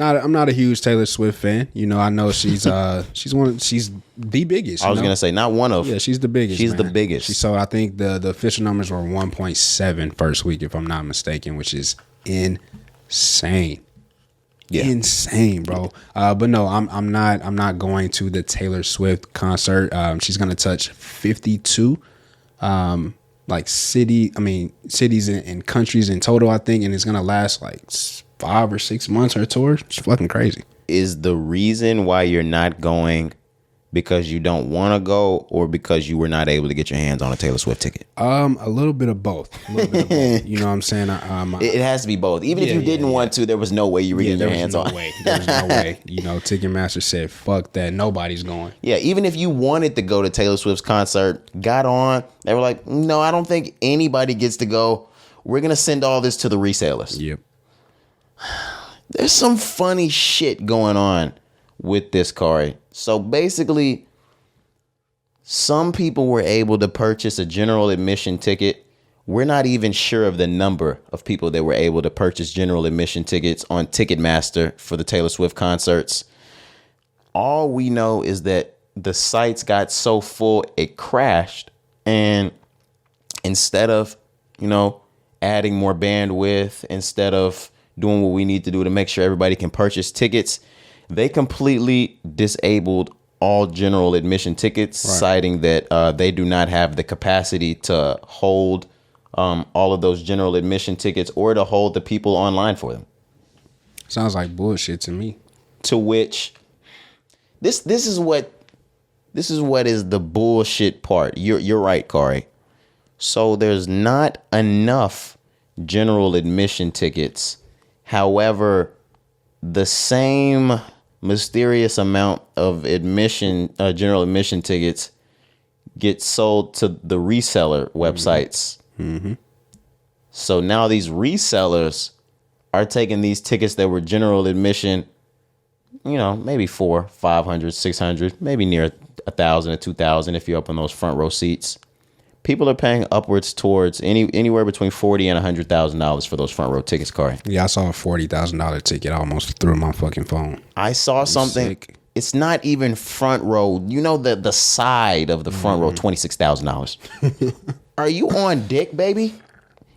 S2: I'm not a huge Taylor Swift fan. You know, I know she's she's the biggest.
S1: I was gonna say not one of.
S2: Yeah, she's the biggest.
S1: She's
S2: man.
S1: the biggest.
S2: She sold. I think the official numbers were 1.7 first week, if I'm not mistaken, which is insane. Yeah. Insane, bro. But no, I'm not going to the Taylor Swift concert. She's gonna touch 52 like cities and countries in total, I think, and it's gonna last like 5 or 6 months. Her tour, it's fucking crazy.
S1: Is the reason why you're not going because you don't want to go, or because you were not able to get your hands on a Taylor Swift ticket?
S2: A little bit of both. You know what I'm saying?
S1: It has to be both. Even if you didn't want to, there was no way you were getting your hands on.
S2: There was no way. You know, Ticketmaster said, "Fuck that, nobody's going."
S1: Yeah, even if you wanted to go to Taylor Swift's concert, got on, they were like, "No, I don't think anybody gets to go. We're gonna send all this to the resellers."
S2: Yep.
S1: There's some funny shit going on with this, Cari. So basically, some people were able to purchase a general admission ticket. We're not even sure of the number of people that were able to purchase general admission tickets on Ticketmaster for the Taylor Swift concerts. All we know is that the sites got so full it crashed, and instead of, adding more bandwidth, instead of doing what we need to do to make sure everybody can purchase tickets, they completely disabled all general admission tickets, citing that they do not have the capacity to hold all of those general admission tickets or to hold the people online for them.
S2: Sounds like bullshit to me.
S1: To which this is what is the bullshit part. You're right, Cari. So there's not enough general admission tickets. However, the same mysterious amount of general admission tickets get sold to the reseller websites. Mm-hmm. So now these resellers are taking these tickets that were general admission, maybe 400, 500, 600, maybe near 1,000 or 2,000 if you're up on those front row seats. People are paying upwards towards anywhere between $40,000 and $100,000 for those front row tickets, Cari.
S2: Yeah, I saw a $40,000 ticket. I almost threw my fucking phone.
S1: I saw something. Sick. It's not even front row. The side of the front row, $26,000. Are you on dick, baby?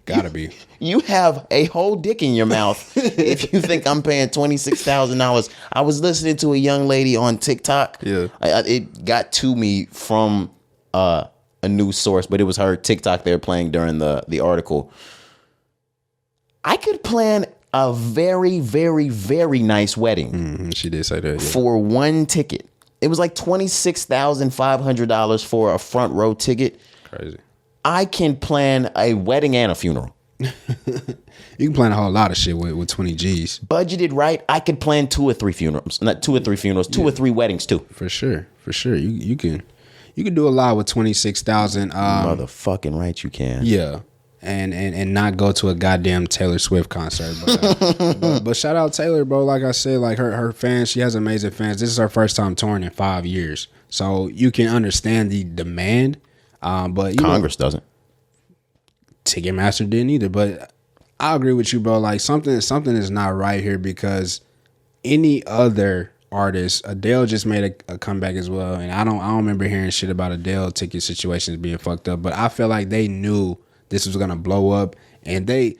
S2: Gotta be.
S1: You have a whole dick in your mouth if you think I'm paying $26,000. I was listening to a young lady on TikTok.
S2: Yeah.
S1: It got to me from a news source, but it was her TikTok they were playing during the article. I could plan a very, very, very nice wedding.
S2: Mm-hmm. She did say that, yeah.
S1: For one ticket. It was like $26,500 for a front row ticket.
S2: Crazy.
S1: I can plan a wedding and a funeral.
S2: You can plan a whole lot of shit with 20 G's.
S1: Budgeted right, I could plan 2 or 3 funerals. Not 2 or 3 funerals, 2 or 3 weddings too.
S2: For sure. You can do a lot with 26,000.
S1: Motherfucking right you can.
S2: Yeah. And not go to a goddamn Taylor Swift concert. But shout out Taylor, bro. Like I said, like her fans, she has amazing fans. This is her first time touring in 5 years. So you can understand the demand. But
S1: Congress doesn't.
S2: Ticketmaster didn't either. But I agree with you, bro. Like something is not right here, because any other artist, Adele just made a comeback as well, and I don't remember hearing shit about Adele ticket situations being fucked up, but I feel like they knew this was gonna blow up, and they're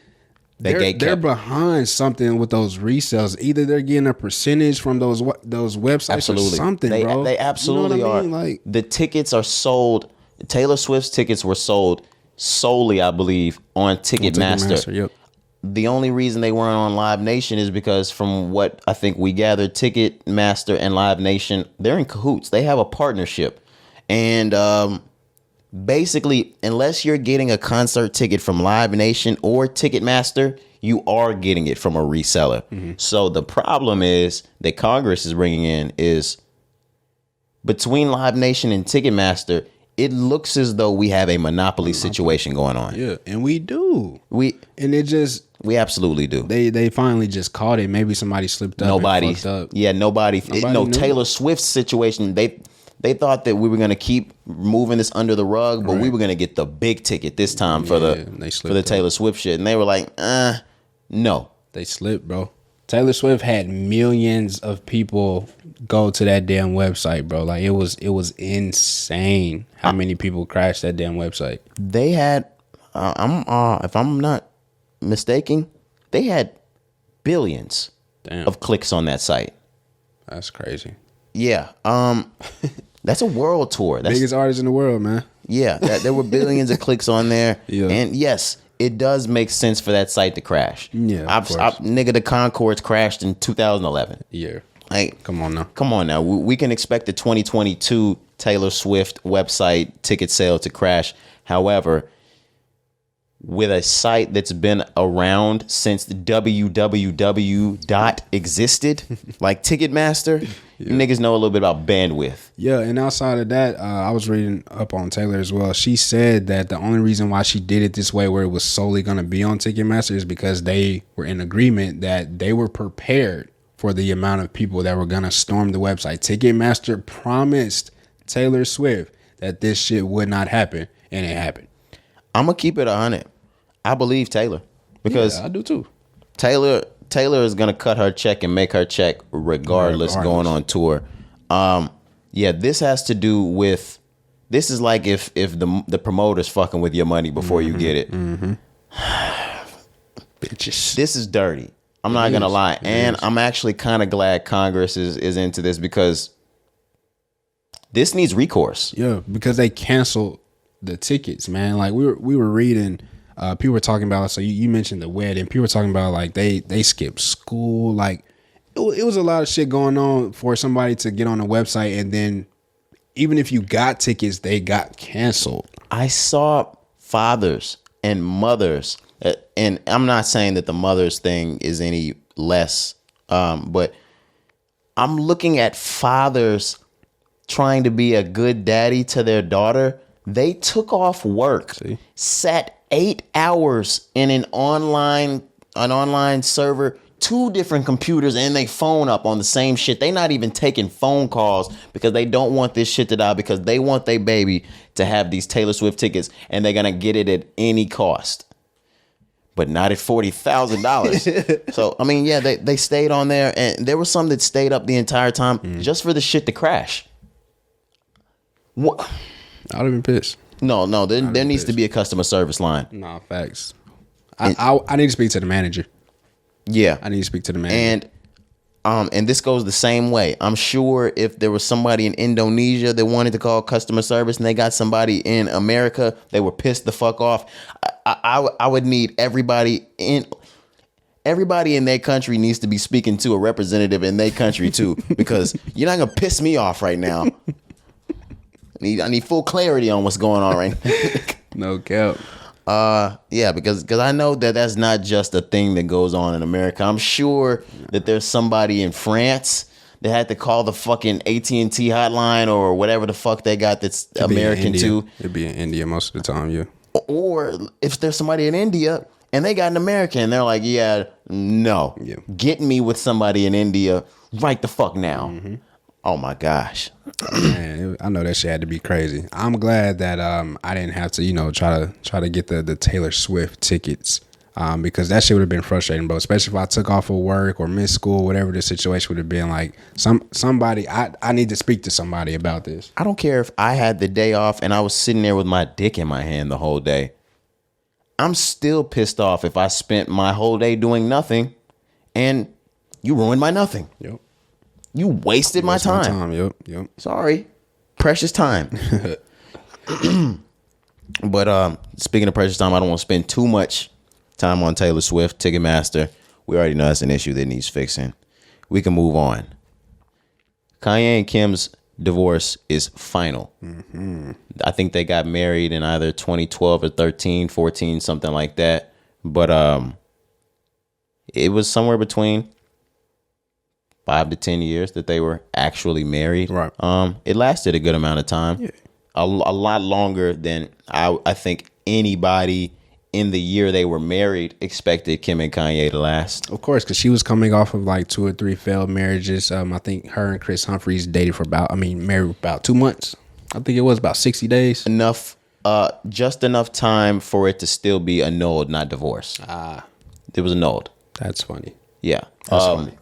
S2: behind something with those resales. Either they're getting a percentage from those websites, absolutely, or something, bro.
S1: They absolutely are. Like, the tickets are sold. Taylor Swift's tickets were sold solely, I believe, on Ticketmaster. Yep. The only reason they weren't on Live Nation is because, from what I think we gathered, Ticketmaster and Live Nation, they're in cahoots. They have a partnership. And basically, unless you're getting a concert ticket from Live Nation or Ticketmaster, you are getting it from a reseller. Mm-hmm. So the problem is that Congress is bringing in is, between Live Nation and Ticketmaster, it looks as though we have a monopoly situation going on.
S2: Yeah, and we do. We absolutely do. They finally just caught it. Maybe somebody slipped up.
S1: Nobody.
S2: Nobody
S1: Taylor Swift's situation, they thought that we were going to keep moving this under the rug, but we were going to get the big ticket this time for the Taylor Swift shit. And they were like, no.
S2: They slipped, bro. Taylor Swift had millions of people go to that damn website, bro. Like it was insane how many people crashed that damn website.
S1: They had, if I'm not mistaken, they had billions of clicks on that site.
S2: That's crazy.
S1: Yeah. That's a world tour. That's
S2: biggest artist in the world, man.
S1: Yeah, there were billions of clicks on there. Yeah. And yes, it does make sense for that site to crash.
S2: Yeah,
S1: nigga, the Concords crashed in 2011.
S2: Yeah.
S1: Like,
S2: come on now.
S1: We can expect the 2022 Taylor Swift website ticket sale to crash. However, with a site that's been around since the www existed, like Ticketmaster, niggas know a little bit about bandwidth.
S2: Yeah, and outside of that, I was reading up on Taylor as well. She said that the only reason why she did it this way, where it was solely going to be on Ticketmaster, is because they were in agreement that they were prepared for the amount of people that were going to storm the website. Ticketmaster promised Taylor Swift that this shit would not happen, and it happened.
S1: I'm gonna keep it 100. I believe Taylor because
S2: I do too.
S1: Taylor is gonna cut her check and make her check regardless. Going on tour. This has to do with. This is like if the promoter's fucking with your money before you get it.
S2: Mm-hmm. Bitches.
S1: This is dirty. I'm not gonna lie, and I'm actually kind of glad Congress is into this because this needs recourse.
S2: Yeah, because they canceled the tickets, man. Like we were reading, people were talking about. So you mentioned the wedding. People were talking about like they skipped school. Like it was a lot of shit going on for somebody to get on the website, and then even if you got tickets, they got canceled.
S1: I saw fathers and mothers, and I'm not saying that the mothers thing is any less, but I'm looking at fathers trying to be a good daddy to their daughter. They took off work, sat 8 hours in an online server, 2 different computers, and they phone up on the same shit. They not even taking phone calls because they don't want this shit to die, because they want their baby to have these Taylor Swift tickets, and they're gonna get it at any cost, but not at $40,000. So I mean, yeah, they stayed on there, and there was some that stayed up the entire time just for the shit to crash. What?
S2: I'd have been pissed.
S1: No, there needs to be a customer service line.
S2: Nah, facts. I need to speak to the manager.
S1: Yeah,
S2: I need to speak to the manager.
S1: And this goes the same way. I'm sure if there was somebody in Indonesia that wanted to call customer service and they got somebody in America, they were pissed the fuck off. I would need everybody in their country needs to be speaking to a representative in their country too, because you're not gonna piss me off right now. I need full clarity on what's going on right now.
S2: No cap.
S1: Yeah, because I know that that's not just a thing that goes on in America. I'm sure that there's somebody in France that had to call the fucking AT&T hotline or whatever the fuck they got that's American too.
S2: It'd be in India most of the time, yeah.
S1: Or if there's somebody in India and they got an American and they're like, get me with somebody in India right the fuck now. Mm-hmm. Oh my gosh.
S2: Man, I know that shit had to be crazy. I'm glad that I didn't have to, try to get the Taylor Swift tickets, because that shit would have been frustrating, bro. Especially if I took off of work or missed school, whatever the situation would have been. Like somebody, I need to speak to somebody about this.
S1: I don't care if I had the day off and I was sitting there with my dick in my hand the whole day. I'm still pissed off if I spent my whole day doing nothing and you ruined my nothing.
S2: Yep.
S1: You wasted my time.
S2: Yep.
S1: Sorry. Precious time. But speaking of precious time, I don't want to spend too much time on Taylor Swift, Ticketmaster. We already know that's an issue that needs fixing. We can move on. Kanye and Kim's divorce is final. Mm-hmm. I think they got married in either 2012 or 13, 14, something like that. But it was somewhere between 5 to 10 years that they were actually married.
S2: Right.
S1: It lasted a good amount of time.
S2: Yeah.
S1: A lot longer than I think anybody in the year they were married expected Kim and Kanye to last.
S2: Of course, because she was coming off of like 2 or 3 failed marriages. I think her and Chris Humphries dated married about 2 months. I think it was about 60 days.
S1: Just enough time for it to still be annulled, not divorced. It was annulled.
S2: That's funny.
S1: Yeah.
S2: That's funny.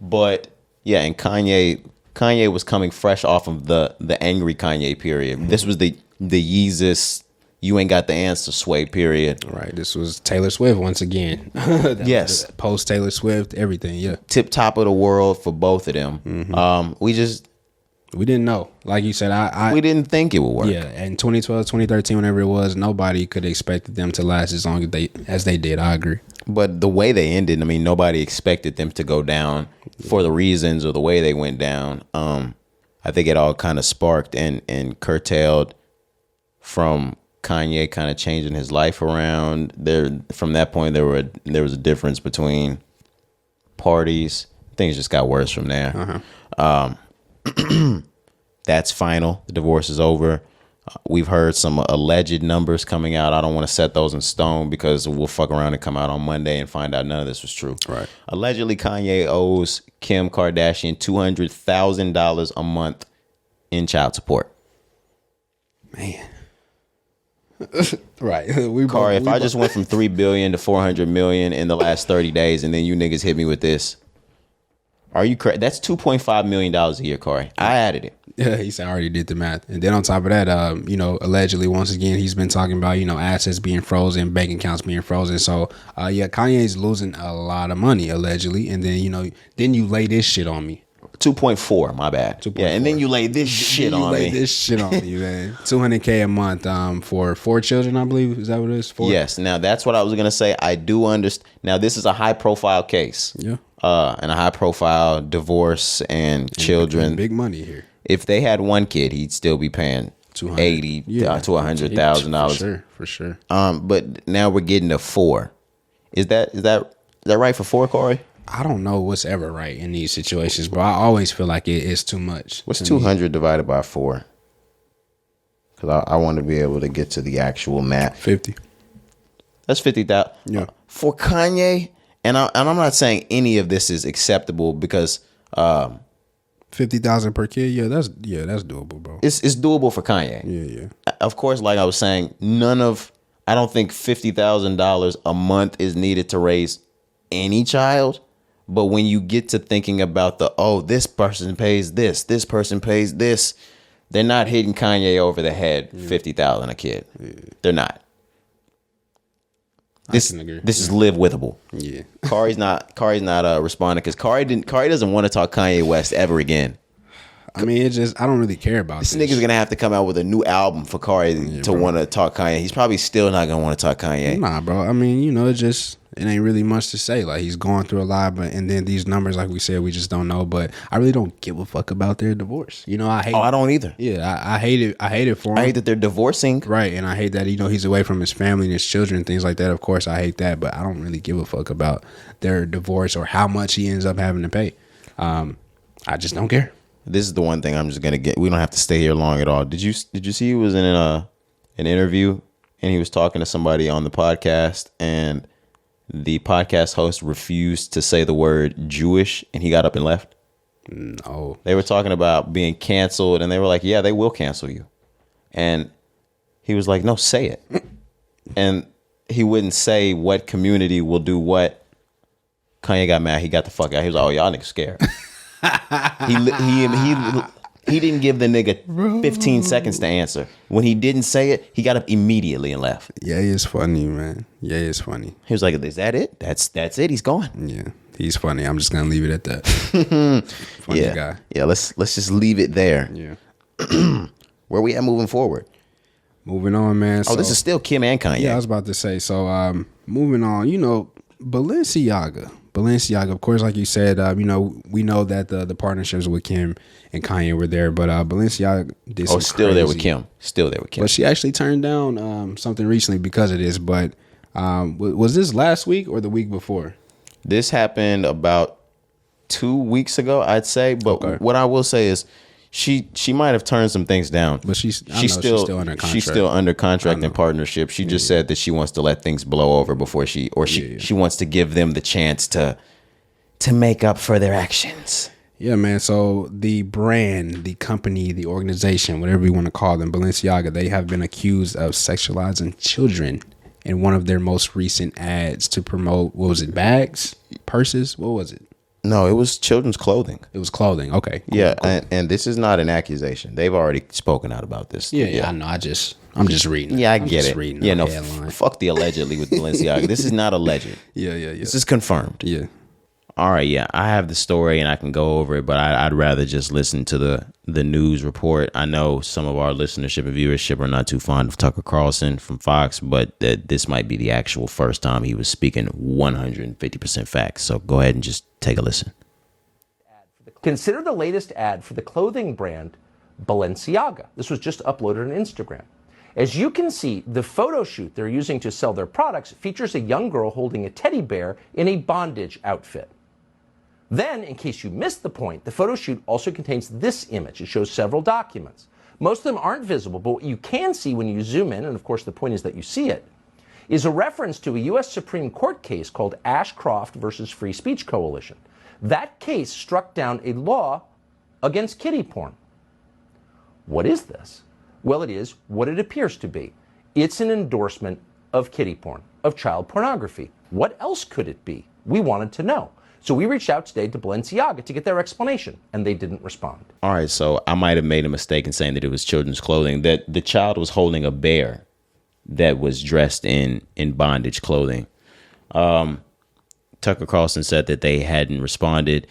S1: But yeah, and Kanye was coming fresh off of the angry Kanye period. Mm-hmm. This was the Yeezus, you ain't got the answer sway period.
S2: Right. This was Taylor Swift once again.
S1: Yes.
S2: Post Taylor Swift, everything. Yeah.
S1: Tip top of the world for both of them. Mm-hmm.
S2: We didn't know. Like you said,
S1: we didn't think it would work.
S2: Yeah. In 2012, 2013, whenever it was, nobody could expect them to last as long as they did. I agree.
S1: But the way they ended, I mean, nobody expected them to go down for the reasons or the way they went down. I think it all kind of sparked and curtailed from Kanye kind of changing his life around. From that point, there was a difference between parties. Things just got worse from there. That's final. The divorce is over. We've heard some alleged numbers coming out. I don't want to set those in stone because we'll fuck around and come out on Monday and find out none of this was true.
S2: Right. Allegedly,
S1: Kanye owes Kim Kardashian $200,000 a month in child support.
S2: Man. Right.
S1: Cari, if I just went from $3 billion to $400 million in the last 30 days and then you niggas hit me with this, are you crazy? That's $2.5 million a year, Cari. I added it.
S2: Yeah, he said I already did the math. And then on top of that, allegedly, once again, he's been talking about, assets being frozen, bank accounts being frozen. So, Kanye's losing a lot of money, allegedly. And then, then you lay this shit on me.
S1: 2.4, my bad.
S2: 2.4.
S1: Yeah, and then you lay this shit on me.
S2: This shit on me, man. $200K a month for 4 children, I believe. Is that what it is? 4?
S1: Yes. Now, that's what I was going to say. I do understand. Now, this is a high-profile case.
S2: Yeah.
S1: And a high-profile divorce and children.
S2: Big money here.
S1: If they had one kid, he'd still be paying $80,000 to $100,000.
S2: For sure.
S1: But now we're getting to 4. Is that right for 4, Cari?
S2: I don't know what's ever right in these situations, but I always feel like it is too much.
S1: What's 200 divided by 4? Because I want to be able to get to the actual math.
S2: 50.
S1: That's 50,000.
S2: Yeah.
S1: For Kanye, and I'm not saying any of this is acceptable because
S2: 50,000 per kid. Yeah, that's doable, bro.
S1: It's doable for Kanye.
S2: Yeah.
S1: Of course, like I was saying, I don't think $50,000 a month is needed to raise any child. But when you get to thinking about this person pays this person pays this, they're not hitting Kanye over the head. $50,000 a kid. Yeah. They're not. This is live withable.
S2: Yeah.
S1: Cari's not responding because Cari doesn't want to talk Kanye West ever again.
S2: I mean, I don't really care about this.
S1: This nigga's gonna have to come out with a new album for Cari to want to talk Kanye. He's probably still not gonna want to talk Kanye.
S2: Nah, bro. I mean, it ain't really much to say. Like, he's going through a lot, and then these numbers, like we said, we just don't know. But I really don't give a fuck about their divorce. I hate.
S1: Oh, I don't either.
S2: Yeah, I hate it. I hate it for him.
S1: I hate that they're divorcing.
S2: Right, and I hate that he's away from his family and his children and things like that. Of course, I hate that, but I don't really give a fuck about their divorce or how much he ends up having to pay. I just don't care.
S1: This is the one thing I'm just gonna get. We don't have to stay here long at all. Did you see he was in an interview and he was talking to somebody on the podcast and the podcast host refused to say the word Jewish and he got up and left?
S2: No.
S1: They were talking about being canceled and they were like, yeah, they will cancel you. And he was like, no, say it. And he wouldn't say what community will do what. Kanye got mad. He got the fuck out. He was like, oh, y'all niggas scared. He didn't give the nigga 15 seconds to answer. When he didn't say it, he got up immediately and left.
S2: Yeah, it's funny, man. Yeah, it's funny.
S1: He was like, is that it? That's it. He's gone.
S2: Yeah, he's funny. I'm just gonna leave it at that. Funny guy.
S1: Yeah, let's just leave it there.
S2: Yeah.
S1: Where we at moving forward?
S2: Moving on, man.
S1: Oh, this is still Kim and Kanye.
S2: Yeah, I was about to say. So, moving on. Balenciaga, of course, like you said, we know that the partnerships with Kim and Kanye were there, but Balenciaga did some
S1: still there with Kim.
S2: But she actually turned down something recently because of this. But was this last week or the week before?
S1: This happened about 2 weeks ago, I'd say. But what I will say is she might have turned some things down.
S2: But she's still under contract.
S1: She's still under contract and partnership. She just said that she wants to let things blow over before she wants to give them the chance to make up for their actions.
S2: Yeah, man. So the brand, the company, the organization, whatever you want to call them, Balenciaga, they have been accused of sexualizing children in one of their most recent ads to promote, what was it, bags, purses? What was it?
S1: No, it was children's clothing.
S2: It was clothing. Okay.
S1: Cool, yeah, cool. And this is not an accusation. They've already spoken out about this.
S2: Yeah, I know. I'm just reading.
S1: Yeah, I get it. Yeah, no, fuck the allegedly with Balenciaga. This is not alleged.
S2: Yeah.
S1: This is confirmed.
S2: Yeah.
S1: All right, yeah, I have the story and I can go over it, but I'd rather just listen to the news report. I know some of our listenership and viewership are not too fond of Tucker Carlson from Fox, but this might be the actual first time he was speaking 150% facts. So go ahead and just take a listen.
S3: Consider the latest ad for the clothing brand Balenciaga. This was just uploaded on Instagram. As you can see, the photo shoot they're using to sell their products features a young girl holding a teddy bear in a bondage outfit. Then, in case you missed the point, the photo shoot also contains this image. It shows several documents. Most of them aren't visible, but what you can see when you zoom in, and of course the point is that you see it, is a reference to a U.S. Supreme Court case called Ashcroft versus Free Speech Coalition. That case struck down a law against kiddie porn. What is this? Well, it is what it appears to be. It's an endorsement of kiddie porn, of child pornography. What else could it be? We wanted to know. So we reached out today to Balenciaga to get their explanation, and they didn't respond.
S1: All right, so I might have made a mistake in saying that it was children's clothing, that the child was holding a bear that was dressed in bondage clothing. Tucker Carlson said that they hadn't responded,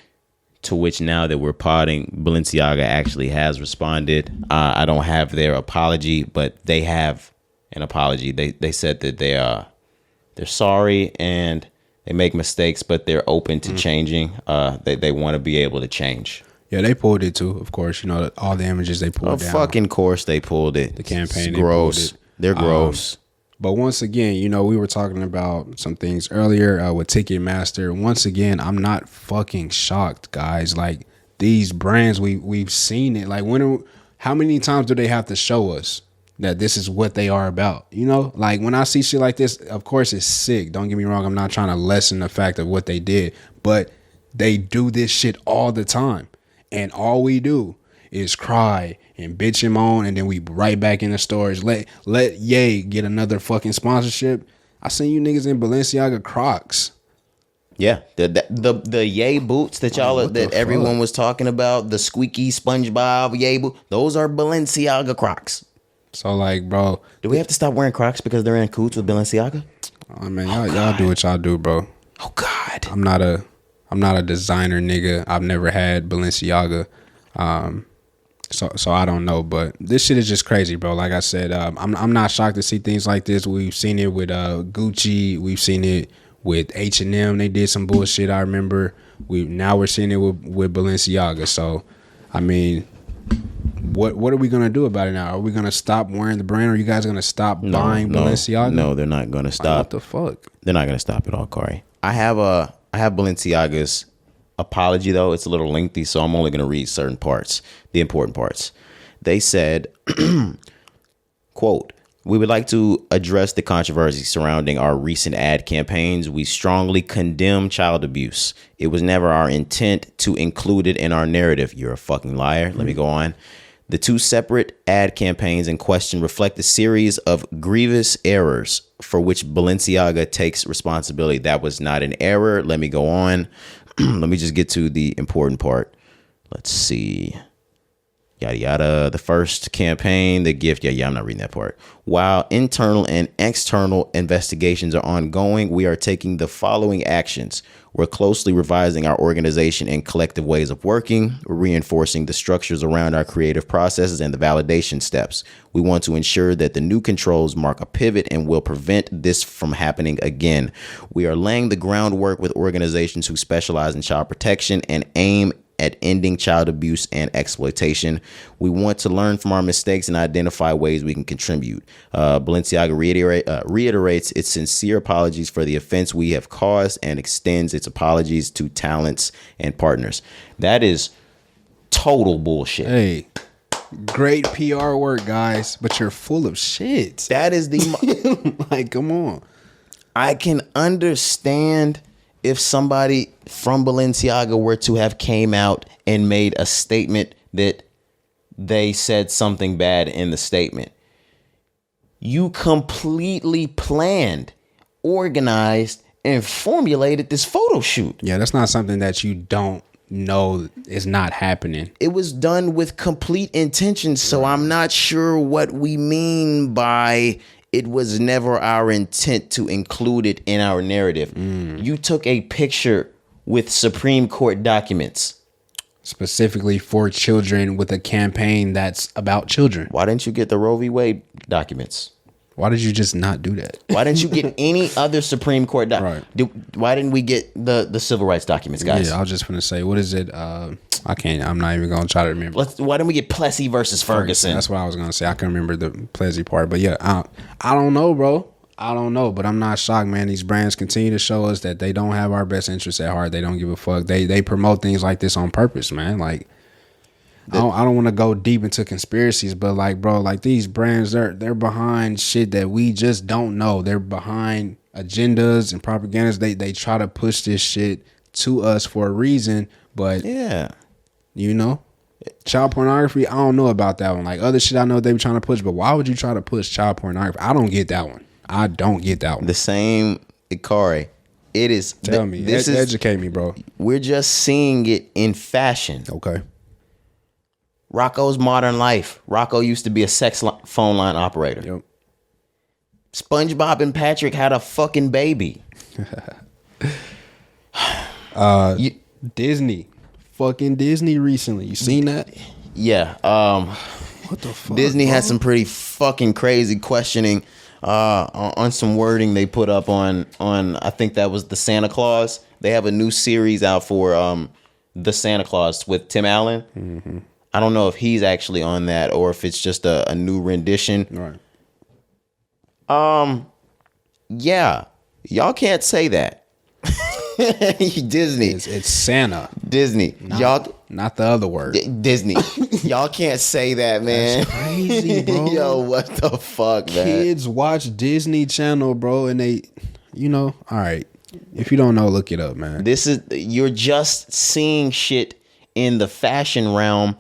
S1: to which now that we're potting, Balenciaga actually has responded. I don't have their apology, but they have an apology. They said that they're sorry and they make mistakes, but they're open to changing. They want to be able to change.
S2: Yeah, they pulled it too, of course. You know, all the images they pulled down.
S1: Fucking course they pulled it.
S2: The campaign,
S1: it's gross. They're gross.
S2: But once again, you know, we were talking about some things earlier with Ticketmaster. Once again, I'm not fucking shocked, guys. Like, these brands, we've seen it. Like, how many times do they have to show us that this is what they are about? You know, like, when I see shit like this, of course it's sick. Don't get me wrong. I'm not trying to lessen the fact of what they did, but they do this shit all the time. And all we do is cry and bitch him on, and then we right back in the stores. Let Ye get another fucking sponsorship. I seen you niggas in Balenciaga Crocs.
S1: Yeah, the Ye boots that everyone was talking about, the squeaky SpongeBob Ye boot, those are Balenciaga Crocs.
S2: So, like, bro,
S1: do we have to stop wearing Crocs because they're in cahoots with Balenciaga?
S2: Oh man, y'all do what y'all do, bro.
S1: Oh God,
S2: I'm not a designer nigga. I've never had Balenciaga. So I don't know, but this shit is just crazy, bro. Like I said, I'm not shocked to see things like this. We've seen it with Gucci. We've seen it with H&M. They did some bullshit. I remember. We're seeing it with Balenciaga. So, I mean, what are we gonna do about it now? Are we gonna stop wearing the brand? Or are you guys gonna stop buying Balenciaga?
S1: No, they're not gonna stop.
S2: What the fuck?
S1: They're not gonna stop at all, Corey. I have Balenciaga's apology, though. It's a little lengthy, so I'm only going to read certain parts, the important parts. They said, quote, "We would like to address the controversy surrounding our recent ad campaigns. We strongly condemn child abuse. It was never our intent to include it in our narrative." You're a fucking liar. Let me go on. "The two separate ad campaigns in question reflect a series of grievous errors for which Balenciaga takes responsibility." That was not an error. Let me go on. Let me just get to the important part. Let's see. Yada, yada. The first campaign, the gift. Yeah, I'm not reading that part. "While internal and external investigations are ongoing, we are taking the following actions. We're closely revising our organization and collective ways of working. We're reinforcing the structures around our creative processes and the validation steps. We want to ensure that the new controls mark a pivot and will prevent this from happening again. We are laying the groundwork with organizations who specialize in child protection and aim at ending child abuse and exploitation. We want to learn from our mistakes and identify ways we can contribute." Balenciaga reiterates its sincere apologies for the offense we have caused and extends its apologies to talents and partners. That is total bullshit.
S2: Hey, great PR work, guys, but you're full of shit.
S1: That is the
S2: like, come on.
S1: I can understand if somebody from Balenciaga were to have came out and made a statement that they said something bad in the statement. You completely planned, organized, and formulated this photo shoot.
S2: Yeah, that's not something that you don't know is not happening.
S1: It was done with complete intention, so I'm not sure what we mean by it was never our intent to include it in our narrative. You took a picture with Supreme Court documents.
S2: Specifically for children with a campaign that's about children.
S1: Why didn't you get the Roe v. Wade documents?
S2: Why did you just not do that?
S1: Why didn't you get any other Supreme Court documents?
S2: Right.
S1: Why didn't we get the civil rights documents, guys?
S2: Yeah, I was just going to say, what is it? I'm not even going to try to remember.
S1: Why didn't we get Plessy versus Ferguson?
S2: That's what I was going to say. I can remember the Plessy part. But yeah, I don't know, bro. I don't know, but I'm not shocked, man. These brands continue to show us that they don't have our best interests at heart. They don't give a fuck. They promote things like this on purpose, man. Like, I don't want to go deep into conspiracies, but like, bro, like these brands, they're behind shit that we just don't know. They're behind agendas and propagandas. They try to push this shit to us for a reason, but
S1: yeah,
S2: you know, child pornography, I don't know about that one. Like other shit I know they be trying to push, but why would you try to push child pornography? I don't get that one. I don't get that one.
S1: The same, Cari. It is.
S2: Tell me. Educate me, bro.
S1: We're just seeing it in fashion.
S2: Okay.
S1: Rocco's Modern Life. Rocco used to be a phone line operator.
S2: Yep.
S1: SpongeBob and Patrick had a fucking baby.
S2: Disney. Fucking Disney recently. You seen that?
S1: Yeah.
S2: What the fuck?
S1: Disney had some pretty fucking crazy questioning on some wording they put up on I think that was the Santa Claus. They have a new series out for the Santa Claus with Tim Allen. Mm-hmm. I don't know if he's actually on that or if it's just a new rendition.
S2: Right.
S1: Yeah. Y'all can't say that. Disney.
S2: It's Santa.
S1: Disney.
S2: Not the other word.
S1: Disney. Y'all can't say that, man.
S2: That's crazy, bro.
S1: Yo, what the fuck, man?
S2: Kids watch Disney Channel, bro, and they, all right. If you don't know, look it up, man.
S1: You're just seeing shit in the fashion realm,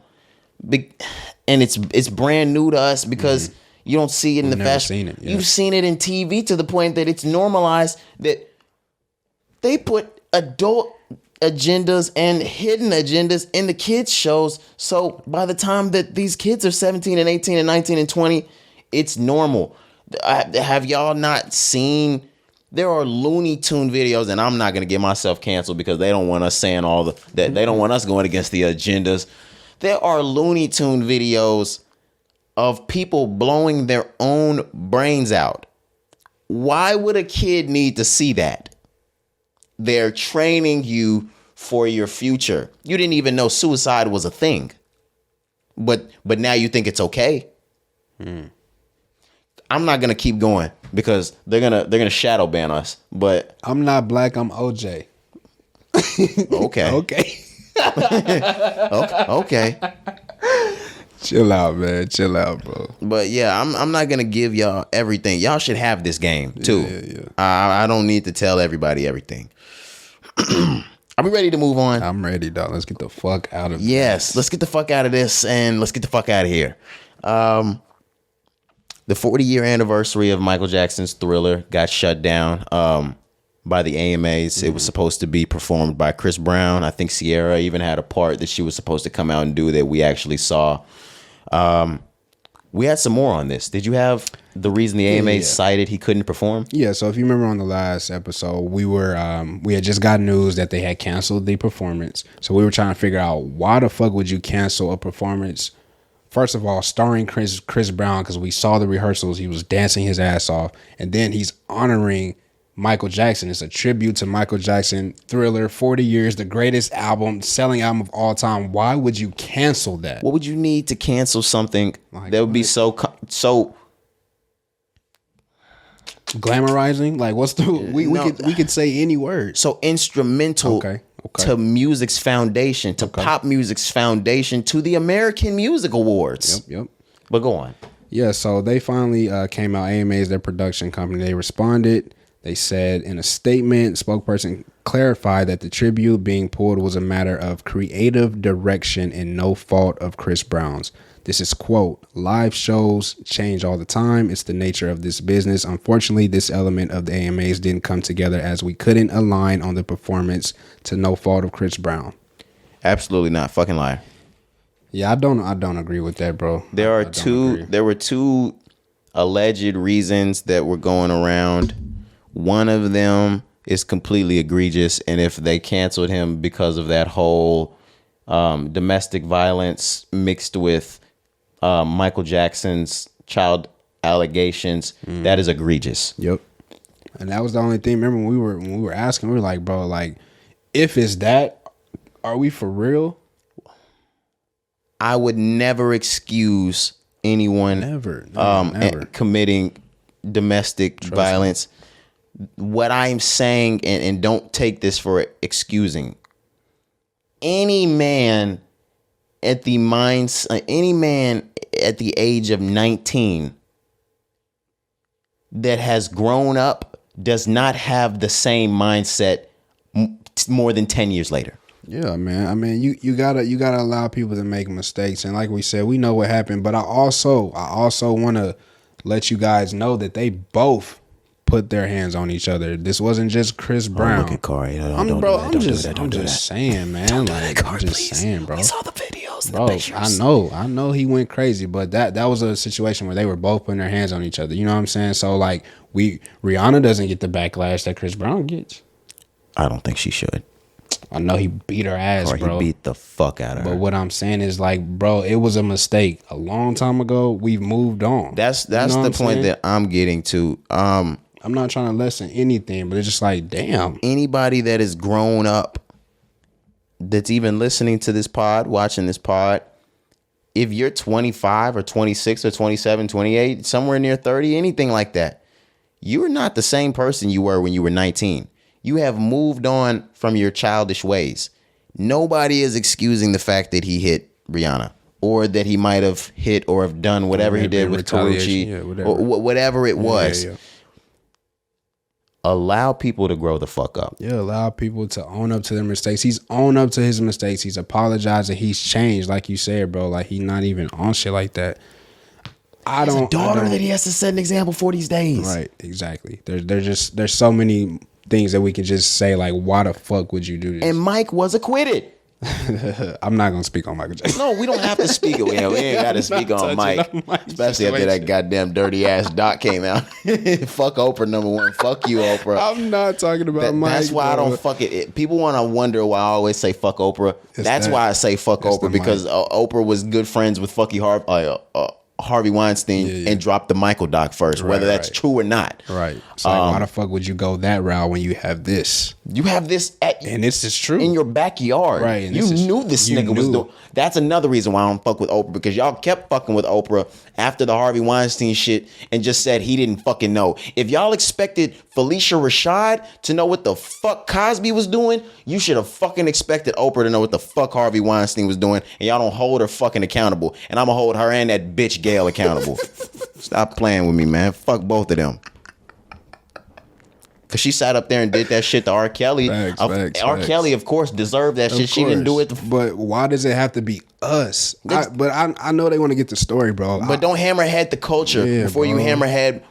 S1: and it's brand new to us because you don't see it in the fashion.
S2: Seen it, yeah.
S1: You've seen it in TV to the point that it's normalized that they put adult agendas and hidden agendas in the kids shows. So by the time that these kids are 17 and 18 and 19 and 20, it's normal. Have y'all not seen? There are Looney Tune videos, and I'm not going to get myself canceled because they don't want us saying that they don't want us going against the agendas. There are Looney Tune videos of people blowing their own brains out. Why would a kid need to see that? They're training you for your future. You didn't even know suicide was a thing. But now you think it's okay. I'm not gonna keep going because they're gonna shadow ban us. But
S2: I'm not black, I'm OJ.
S1: Okay. Okay.
S2: Chill out, man. Chill out, bro.
S1: But yeah, I'm not gonna give y'all everything. Y'all should have this game too.
S2: Yeah.
S1: I don't need to tell everybody everything. Are we ready to move on?
S2: I'm ready, dog. Let's get the fuck out of this.
S1: Yes, let's get the fuck out of this and let's get the fuck out of here. The 40-year anniversary of Michael Jackson's Thriller got shut down by the AMAs. It was supposed to be performed by Chris Brown. I think Sierra even had a part that she was supposed to come out and do that we actually saw. We had some more on this. Did you have the reason the AMA cited he couldn't perform?
S2: Yeah, so if you remember on the last episode, we had just got news that they had canceled the performance. So we were trying to figure out why the fuck would you cancel a performance? First of all, starring Chris Brown, because we saw the rehearsals. He was dancing his ass off. And then he's honoring Michael Jackson. It's a tribute to Michael Jackson. Thriller, 40 years, the greatest album, selling album of all time. Why would you cancel that?
S1: What would you need to cancel something that would be so
S2: glamorizing? Like, what's the we could say any word.
S1: So instrumental to music's foundation, to pop music's foundation, to the American Music Awards.
S2: Yep.
S1: But go on.
S2: Yeah, so they finally came out. AMA is their production company. They responded. They said in a statement, spokesperson clarified that the tribute being pulled was a matter of creative direction and no fault of Chris Brown's. This is quote, live shows change all the time. It's the nature of this business. Unfortunately, this element of the AMAs didn't come together as we couldn't align on the performance to no fault of Chris Brown.
S1: Absolutely not. Fucking liar.
S2: Yeah, I don't agree with that, bro.
S1: There were two alleged reasons that were going around. One of them is completely egregious, and if they canceled him because of that whole domestic violence mixed with Michael Jackson's child allegations, that is egregious.
S2: Yep. And that was the only thing. Remember when we were asking, we were like, bro, like, if it's that, are we for real?
S1: I would never excuse anyone
S2: never.
S1: committing domestic violence. What I'm saying, and don't take this for excusing, any man at the age of 19 that has grown up does not have the same mindset more than 10 years later.
S2: Yeah, man. I mean, you gotta allow people to make mistakes, and like we said, we know what happened. But I also want to let you guys know that they both put their hands on each other. This wasn't just Chris Brown.
S1: Look at Cari.
S2: I'm just saying, man. Like, I'm just saying, bro.
S1: We saw the videos,
S2: bro.
S1: The pictures.
S2: I know he went crazy, but that was a situation where they were both putting their hands on each other. You know what I'm saying? So like, Rihanna doesn't get the backlash that Chris Brown gets.
S1: I don't think she should.
S2: I know he beat her ass, bro.
S1: He beat the fuck out of her.
S2: But what I'm saying is, like, bro, it was a mistake a long time ago. We've moved on.
S1: That's the point that I'm getting to.
S2: I'm not trying to lessen anything, but it's just like, damn.
S1: Anybody that has grown up, that's even listening to this pod, watching this pod, if you're 25 or 26 or 27, 28, somewhere near 30, anything like that, you're not the same person you were when you were 19. You have moved on from your childish ways. Nobody is excusing the fact that he hit Rihanna, or that he might have hit or have done whatever he did with Karuchi, or whatever it was. Yeah. Allow people to grow the fuck up.
S2: Yeah, allow people to own up to their mistakes. He's owned up to his mistakes. He's apologized and he's changed, like you said, bro. Like, he's not even on shit like that. There's a daughter that he has to set an example for these days. Right, exactly. There's so many things that we can just say, like, why the fuck would you do this?
S1: And Mike was acquitted.
S2: I'm not gonna speak on Michael Jackson.
S1: No, we don't have to speak. We ain't got to speak on Mike, especially after that goddamn dirty ass doc came out. Fuck Oprah, number one. Fuck you, Oprah.
S2: I'm not talking about Mike.
S1: That's why I don't fuck it. People want to wonder why I always say fuck Oprah. That's why I say fuck Oprah, because Oprah was good friends with Harvey Weinstein and dropped the Michael doc first, whether that's true or not.
S2: Right. So why the fuck would you go that route when you have this?
S1: You have this
S2: and this is true
S1: in your backyard. Right. And you knew this nigga was doing. That's another reason why I don't fuck with Oprah, because y'all kept fucking with Oprah after the Harvey Weinstein shit and just said he didn't fucking know. If y'all expected Felicia Rashad to know what the fuck Cosby was doing, you should have fucking expected Oprah to know what the fuck Harvey Weinstein was doing, and y'all don't hold her fucking accountable. And I'm gonna hold her and that bitch Gail accountable. Stop playing with me, man. Fuck both of them. Cause she sat up there and did that shit to R. Kelly. Facts. Kelly, of course, deserved that shit. She didn't do it.
S2: But why does it have to be us? I know they want to get the story, bro.
S1: But don't hammerhead the culture before you hammerhead.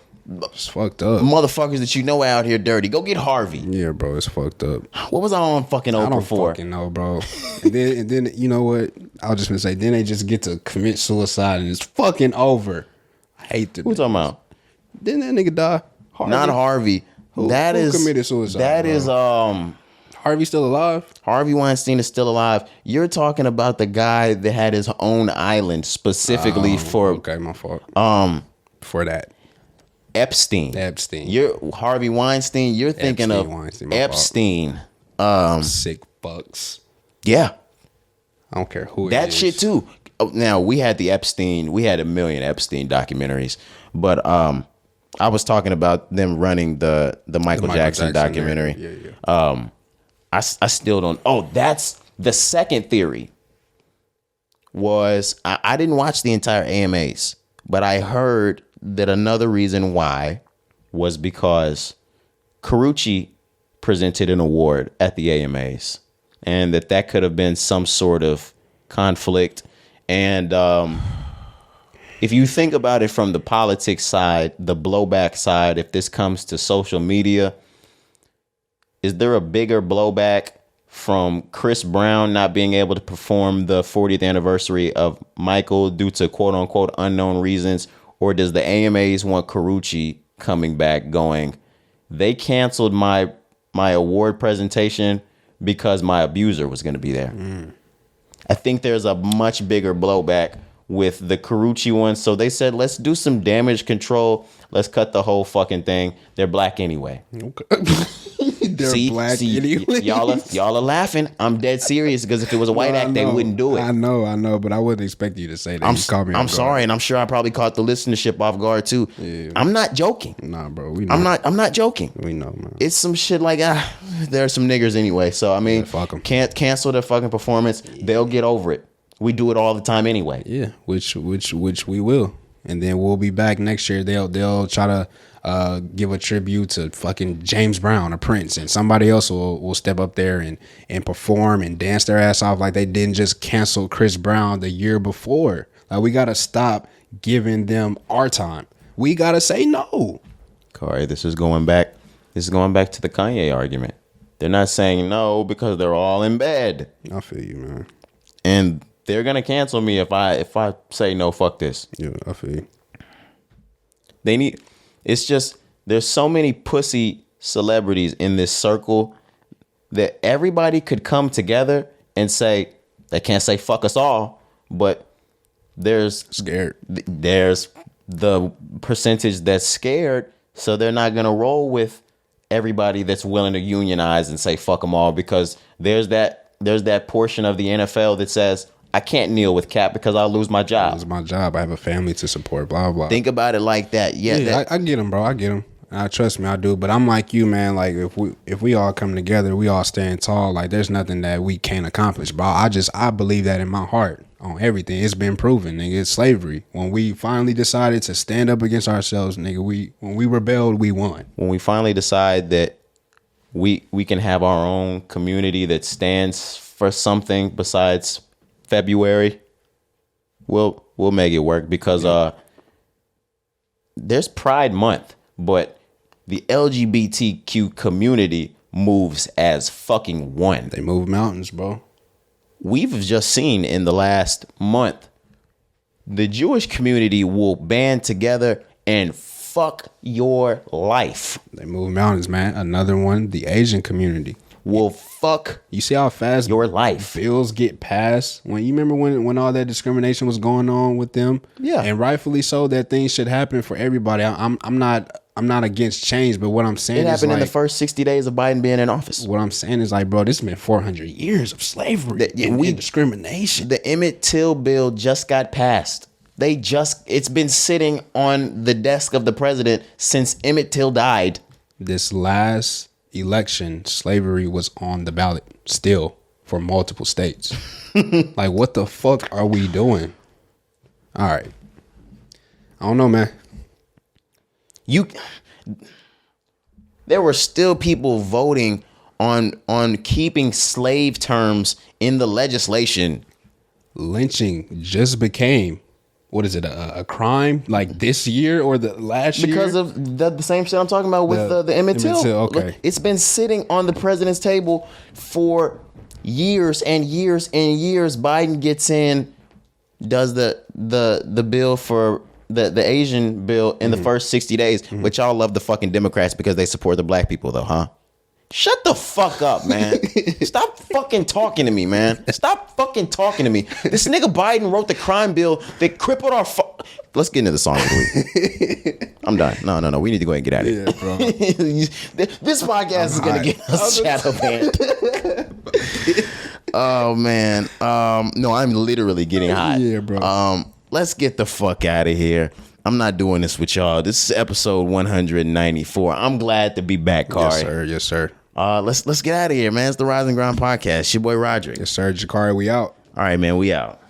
S2: It's fucked up.
S1: Motherfuckers that you know out here dirty. Go get Harvey.
S2: Yeah, bro, it's fucked up.
S1: What was I on fucking Oprah for?
S2: I don't fucking know, bro. and then you know what? I was just gonna say, then they just get to commit suicide and it's fucking over. I hate that.
S1: Who talking about?
S2: Didn't that nigga die?
S1: Harvey? Not Harvey. Who committed suicide? That is
S2: Harvey still alive?
S1: Harvey Weinstein is still alive. You're talking about the guy that had his own island specifically for.
S2: Okay, my fault. For that.
S1: Epstein. You're Harvey Weinstein. You're thinking of Epstein.
S2: Sick fucks.
S1: Yeah.
S2: I don't care who it is.
S1: That shit too. Now we had a million Epstein documentaries, but I was talking about them running the Michael Jackson documentary. Yeah. I still don't. Oh, that's the second theory. Was I didn't watch the entire AMAs, but I heard that another reason why was because Karuchi presented an award at the AMAs, and that could have been some sort of conflict. And if you think about it from the politics side, the blowback side, if this comes to social media, is there a bigger blowback from Chris Brown not being able to perform the 40th anniversary of Michael due to quote unquote unknown reasons? Or does the AMAs want Carucci coming back going, they canceled my award presentation because my abuser was going to be there? I think there's a much bigger blowback with the Carucci one. So they said, let's do some damage control. Let's cut the whole fucking thing. They're black anyway.
S2: Okay. They're black anyway.
S1: Y'all are laughing. I'm dead serious because if it was a white act, they wouldn't do it.
S2: I know, but I wouldn't expect you to say that.
S1: I'm sorry, and I'm sure I probably caught the listenership off guard too. Yeah. I'm not joking.
S2: Nah, bro. We know.
S1: I'm not joking.
S2: We know, man.
S1: It's some shit like there are some niggers anyway. So I mean,
S2: fuck 'em.
S1: Can't cancel their fucking performance. They'll get over it. We do it all the time anyway.
S2: Yeah, which we will, and then we'll be back next year. They'll try to give a tribute to fucking James Brown or Prince, and somebody else will step up there and perform and dance their ass off like they didn't just cancel Chris Brown the year before. Like, we gotta stop giving them our time. We gotta say no.
S1: Cari, this is going back to the Kanye argument. They're not saying no because they're all in bed.
S2: I feel you, man.
S1: And they're gonna cancel me if I say no, fuck this.
S2: Yeah, I feel you.
S1: It's just there's so many pussy celebrities in this circle that everybody could come together and say, they can't say fuck us all, but there's the percentage that's scared, so they're not gonna roll with everybody that's willing to unionize and say fuck them all, because there's that portion of the NFL that says, I can't kneel with Cap because I'll lose my job.
S2: I have a family to support, blah, blah.
S1: Think about it like that. Yeah,
S2: I get him, bro. I get him. Trust me, I do. But I'm like you, man. Like, if we all come together, we all stand tall. Like, there's nothing that we can't accomplish, bro. I believe that in my heart on everything. It's been proven, nigga. It's slavery. When we finally decided to stand up against ourselves, nigga, when we rebelled, we won.
S1: When we finally decide that we can have our own community that stands for something besides February, we'll make it work, because there's Pride Month, but the LGBTQ community moves as fucking one.
S2: They move mountains, bro.
S1: We've just seen in the last month, the Jewish community will band together and fuck your life.
S2: They move mountains, man. Another one, the Asian community
S1: will fuck.
S2: You see how fast
S1: your life
S2: bills get passed? When you remember when all that discrimination was going on with them?
S1: Yeah,
S2: and rightfully so. That things should happen for everybody. I'm not against change, but what I'm saying is, it happened
S1: in the first 60 days of Biden being in office.
S2: What I'm saying is, like, bro, this has been 400 years of slavery and discrimination.
S1: The Emmett Till bill just got passed. It's been sitting on the desk of the president since Emmett Till died.
S2: This last election, slavery was on the ballot still for multiple states. Like, what the fuck are we doing? All right, I don't know, man.
S1: There were still people voting on keeping slave terms in the legislation.
S2: Lynching just became, what is it, a crime like this year or the last year?
S1: Because of the same shit I'm talking about with the Emmett Till.
S2: Okay.
S1: It's been sitting on the president's table for years and years and years. Biden gets in, does the bill for the Asian bill in the first 60 days, which y'all love the fucking Democrats because they support the black people though, huh? Shut the fuck up, man. Stop fucking talking to me, man. Stop fucking talking to me. This nigga Biden wrote the crime bill that crippled our Let's get into the song of the week. I'm done. No. We need to go ahead and get out of here. Bro. This podcast is going to get us shadow banned. Oh, man. No, I'm literally getting hot.
S2: Yeah, bro.
S1: Let's get the fuck out of here. I'm not doing this with y'all. This is episode 194. I'm glad to be back, Cari.
S2: Yes, sir.
S1: Let's get out of here, man. It's the Rise and Grind podcast. Your boy Roderick.
S2: Yes, sir. Jakari, we out.
S1: All right, man. We out.